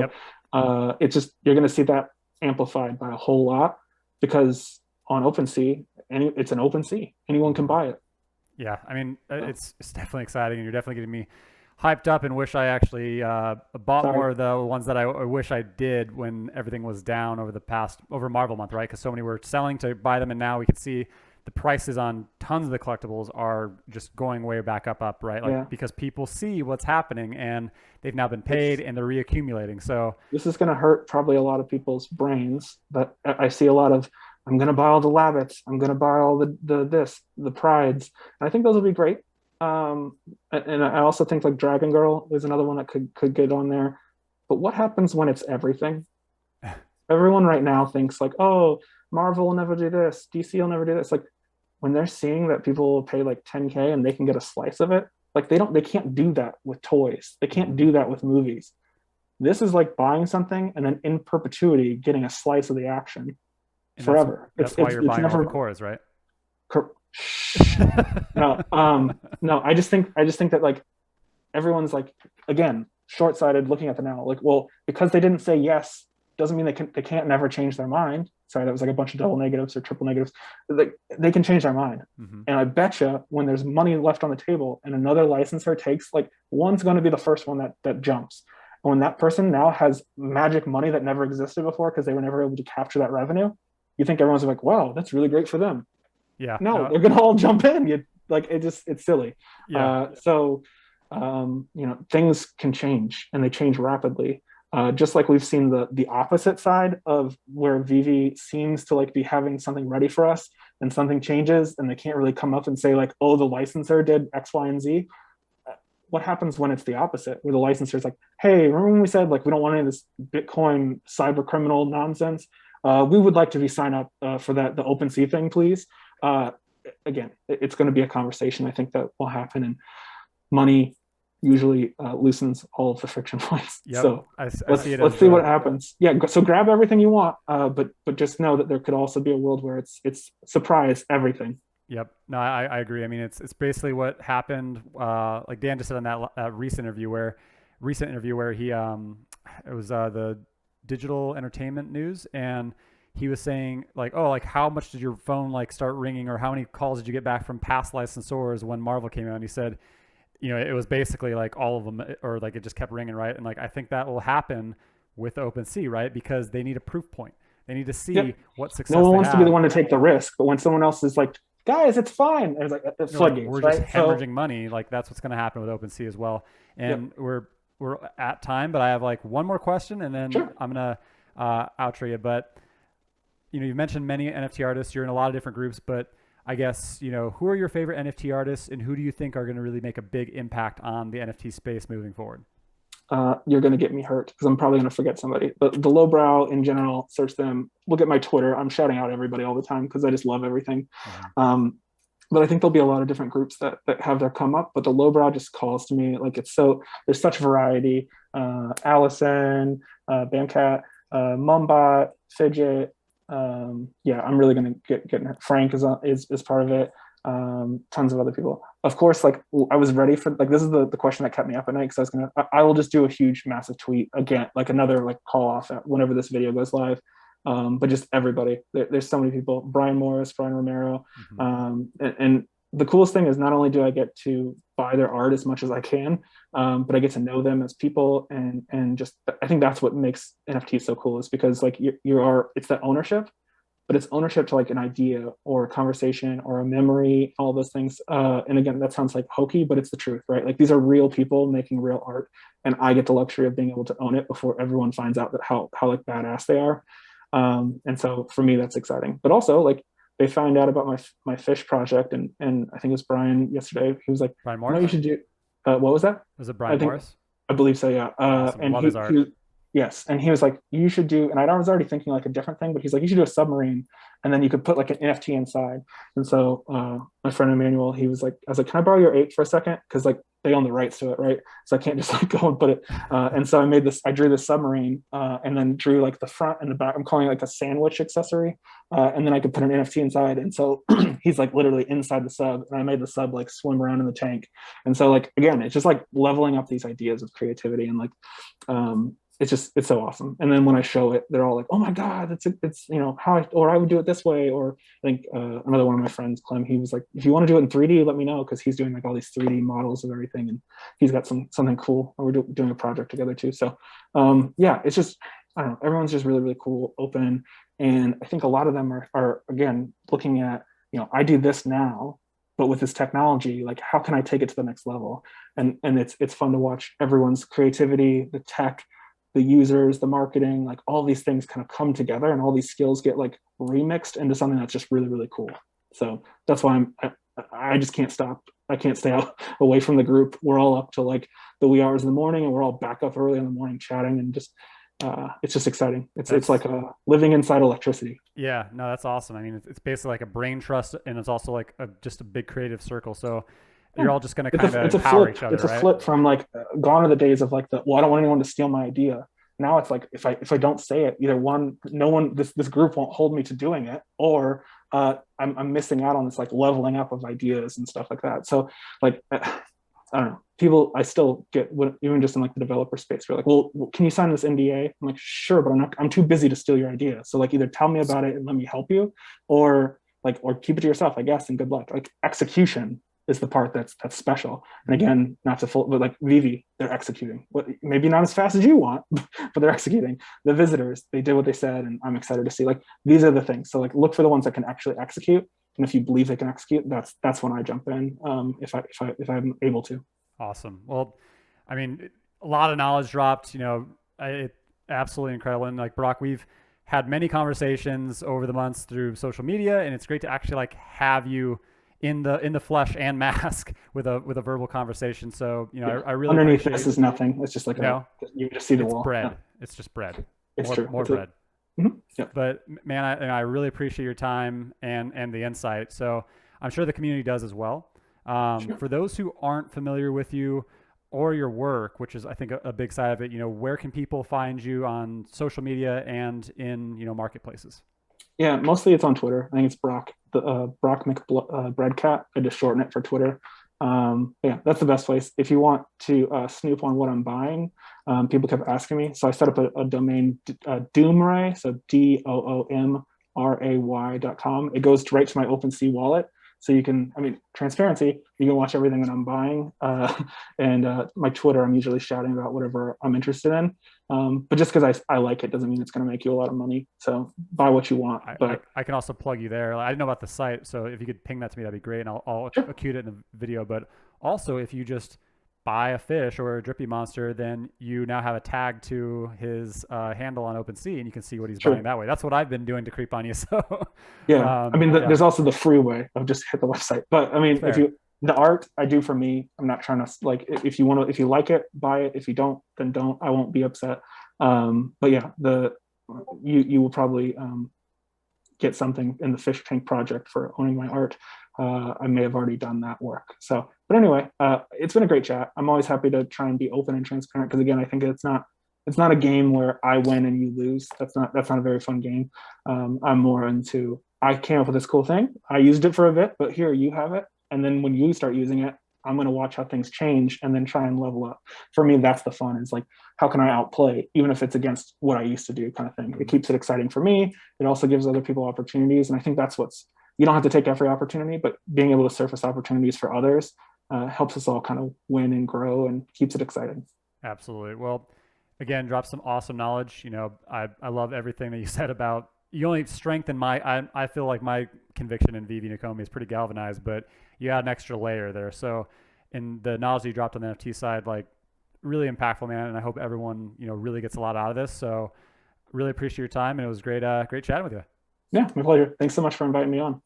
Yep. it's just you're going to see that amplified by a whole lot because on OpenSea, it's an OpenSea. Anyone can Mm-hmm. buy it. Yeah, I mean, So, it's definitely exciting, and you're definitely getting me hyped up, and wish I actually bought sorry. more of the ones that I wish I did when everything was down over Marvel month, right? Because so many were selling to buy them, and now we can see the prices on tons of the collectibles are just going way back up, right? Like Yeah, because people see what's happening, and they've now been paid, it's and they're reaccumulating. So this is going to hurt probably a lot of people's brains. But I see a lot of, I'm going to buy all the Labbits. I'm going to buy all the Prides. And I think those will be great. And I also think like Dragon Girl is another one that could get on there. But what happens when it's everything? Everyone right now thinks like, oh, Marvel will never do this, DC will never do this. Like when they're seeing that people will pay like 10K and they can get a slice of it, like they can't do that with toys. They can't mhm. do that with movies. This is like buying something and then in perpetuity getting a slice of the action And that's forever. It's that's why it's you're it's buying all the never cores, right? shh. No, no. I just think that like everyone's like again short-sighted looking at the now. Like, well, because they didn't say yes doesn't mean they can't never change their mind. Sorry, that was like a bunch of double negatives or triple negatives. Like they can change their mind. Hmm. And I betcha when there's money left on the table and another licensor takes like one's going to be the first one that jumps. And when that person now has magic money that never existed before because they were never able to capture that revenue, you think everyone's like, wow, that's really great for them. Yeah. No, No. they're gonna all jump in. Like it's silly. Yeah. So things can change and they change rapidly. Just like we've seen the opposite side of where Vivi seems to like be having something ready for us and something changes and they can't really come up and say like, oh, the licensor did X, Y, and Z. What happens when it's the opposite, where the licensor is like, hey, remember when we said like we don't want any of this Bitcoin cyber criminal nonsense? We would like to be signed up for the OpenSea thing, please. Uh, Again, it's going to be a conversation I think that will happen, and money usually loosens all of the friction points. Yep. So I see let's it let's as see what happens. Yeah, so grab everything you want, but just know that there could also be a world where it's surprise everything. Yep. No, I agree. I mean, it's basically what happened. Like Dan just said on that recent interview where he it was the digital entertainment news, and he was saying like, oh, like how much did your phone like start ringing, or how many calls did you get back from past licensors when Marvel came out? And he said, it was basically like all of them, or like it just kept ringing, right? And like I think that will happen with OpenSea, right? Because they need a proof point. They need to Yep. see what No success one they wants to be the have. one to take the risk, but when someone else is like, guys, it's fine, there's like Like floodgates, we're just right? So hemorrhaging money. Like that's what's going to happen with OpenSea as well. yep, And we're at time, but I have like one more question, and then sure. I'm gonna outro you. But you've mentioned many NFT artists. You're in a lot of different groups, but I guess who are your favorite NFT artists, and who do you think are going to really make a big impact on the NFT space moving forward? You're going to get me hurt because I'm probably going to forget somebody. But the lowbrow in general, search them. Look at my Twitter. I'm shouting out everybody all the time because I just love everything. Mm-hmm. But I think there'll be a lot of different groups that have their come up. But the lowbrow just calls to me like it's so there's such variety. Allison, Bamcat, Mumbot, Fidget. Yeah, I'm really going to get Frank is part of it. Tons of other people. Of course, like I was ready for like this is the question that kept me up at night because I will just do a huge massive tweet again, like another like call off at whenever this video goes live. But just everybody. There's so many people. Brian Morris, Brian Romero, Mm-hmm. and the coolest thing is not only do I get to buy their art as much as I can, but I get to know them as people, and just I think that's what makes NFTs so cool is because like you are it's that ownership, but it's ownership to like an idea or a conversation or a memory, all those things. And again, that sounds like hokey, but it's the truth, right? Like these are real people making real art, and I get the luxury of being able to own it before everyone finds out that how like badass they are. And so for me, that's exciting. But also, like they found out about my fish project, and I think it was Brian yesterday. He was like, Brian "No, you Morris? should do." What was that? Was it I Brian think Morris? I believe so, yeah. Awesome. And Love his art. yes, and he was like, you should do, and I was already thinking like a different thing, but he's like, you should do a submarine, and then you could put like an NFT inside. And so my friend Emmanuel, he was like, I was like, can I borrow your ape for a second? Because like they own the rights to it, right? So I can't just like go and put it. And so I drew the submarine, and then drew like the front and the back. I'm calling it like a sandwich accessory, and then I could put an NFT inside. And so he's like literally inside the sub, and I made the sub like swim around in the tank. And so like again, it's just like leveling up these ideas of creativity and like it's so awesome. And then when I show it, they're all like, "Oh my god, it's how I would do it this way." Or I think another one of my friends, Clem, he was like, "If you want to do it in 3D, let me know," because he's doing like all these 3D models of everything, and he's got something cool. And we're doing a project together too. So yeah, it's just I don't know. Everyone's just really really cool, open, and I think a lot of them are again looking at I do this now, but with this technology, like how can I take it to the next level? And it's fun to watch everyone's creativity, the tech, the users, the marketing, like all these things kind of come together, and all these skills get like remixed into something that's just really really cool. So that's why I just can't stop. I can't stay out away from the group. We're all up to like the wee hours in the morning, and we're all back up early in the morning chatting, and just it's just exciting. It's like living inside electricity. Yeah, no, that's awesome. I mean, it's basically like a brain trust, and it's also like just a big creative circle. So Yeah. you're all just going to kind of It's a empower flip. each other, It's a right? flip from like gone are the days of like I don't want anyone to steal my idea. Now it's like if I don't say it, either one, no one this group won't hold me to doing it, or I'm missing out on this like leveling up of ideas and stuff like that. So like I don't know. People, I still get even just in like the developer space. We're like, well, can you sign this NDA? I'm like, sure, but I'm too busy to steal your idea. So like, either tell me about it and let me help you, or keep it to yourself, I guess, and good luck. Like execution is the part that's special. And again, not to full, but like Veve, they're executing. Maybe not as fast as you want, but they're executing. The visitors, they did what they said, and I'm excited to see. Like these are the things. So like, look for the ones that can actually execute. And if you believe they can execute, that's when I jump in. If I'm able to. Awesome. Well, I mean, a lot of knowledge dropped. Absolutely incredible. And like Brock, we've had many conversations over the months through social media, and it's great to actually like have you in the flesh and mask with a verbal conversation. So Yeah. I really underneath appreciate, this is nothing. It's just like you just see the it's wall. bread. Yeah. It's just bread. It's true. More bread. Yeah. But man, I really appreciate your time and the insight. So I'm sure the community does as well. Sure. For those who aren't familiar with you or your work, which is I think a big side of it, where can people find you on social media and in marketplaces? Yeah, mostly it's on Twitter. I think it's Brock Breadcat. I just shorten it for Twitter. Yeah, that's the best place. If you want to snoop on what I'm buying, people kept asking me. So I set up a domain, Doomray, so DOOMRAY.com. It goes right to my OpenSea wallet. So you can, I mean, transparency, you can watch everything that I'm buying. And my Twitter, I'm usually shouting about whatever I'm interested in. But just because I like it doesn't mean it's going to make you a lot of money. So buy what you want. But I can also plug you there. I didn't know about the site, so if you could ping that to me, that'd be great, and I'll sure. acute it in the video. But also, if you just buy a fish or a drippy monster, then you now have a tag to his handle on OpenSea, and you can see what he's buying Sure. that way. That's what I've been doing to creep on you. So, Yeah. I mean, yeah, there's also the free way of just hit the website. But I mean, if fair. you, the art I do for me, I'm not trying to like, if you want to, if you like it, buy it. If you don't, then don't. I won't be upset. But yeah, you will probably get something in the fish tank project for owning my art. I may have already done that work. So, but anyway, it's been a great chat. I'm always happy to try and be open and transparent because again, I think it's not a game where I win and you lose. That's not a very fun game. I'm more into I came up with this cool thing. I used it for a bit, but here you have it. And then when you start using it, I'm going to watch how things change and then try and level up. For me, that's the fun. Is like, how can I outplay, even if it's against what I used to do, kind of thing. It keeps it exciting for me. It also gives other people opportunities, and I think that's what's. You don't have to take every opportunity, but being able to surface opportunities for others helps us all kind of win and grow and keeps it exciting. Absolutely. Well, again, drop some awesome knowledge. I love everything that you said about you only strengthen I feel like my conviction in Veve and Ecomi is pretty galvanized, but you add an extra layer there. So in the knowledge that you dropped on the NFT side, like really impactful, man. And I hope everyone, really gets a lot out of this. So really appreciate your time. And it was great, great chatting with you. Yeah, my pleasure. Thanks so much for inviting me on.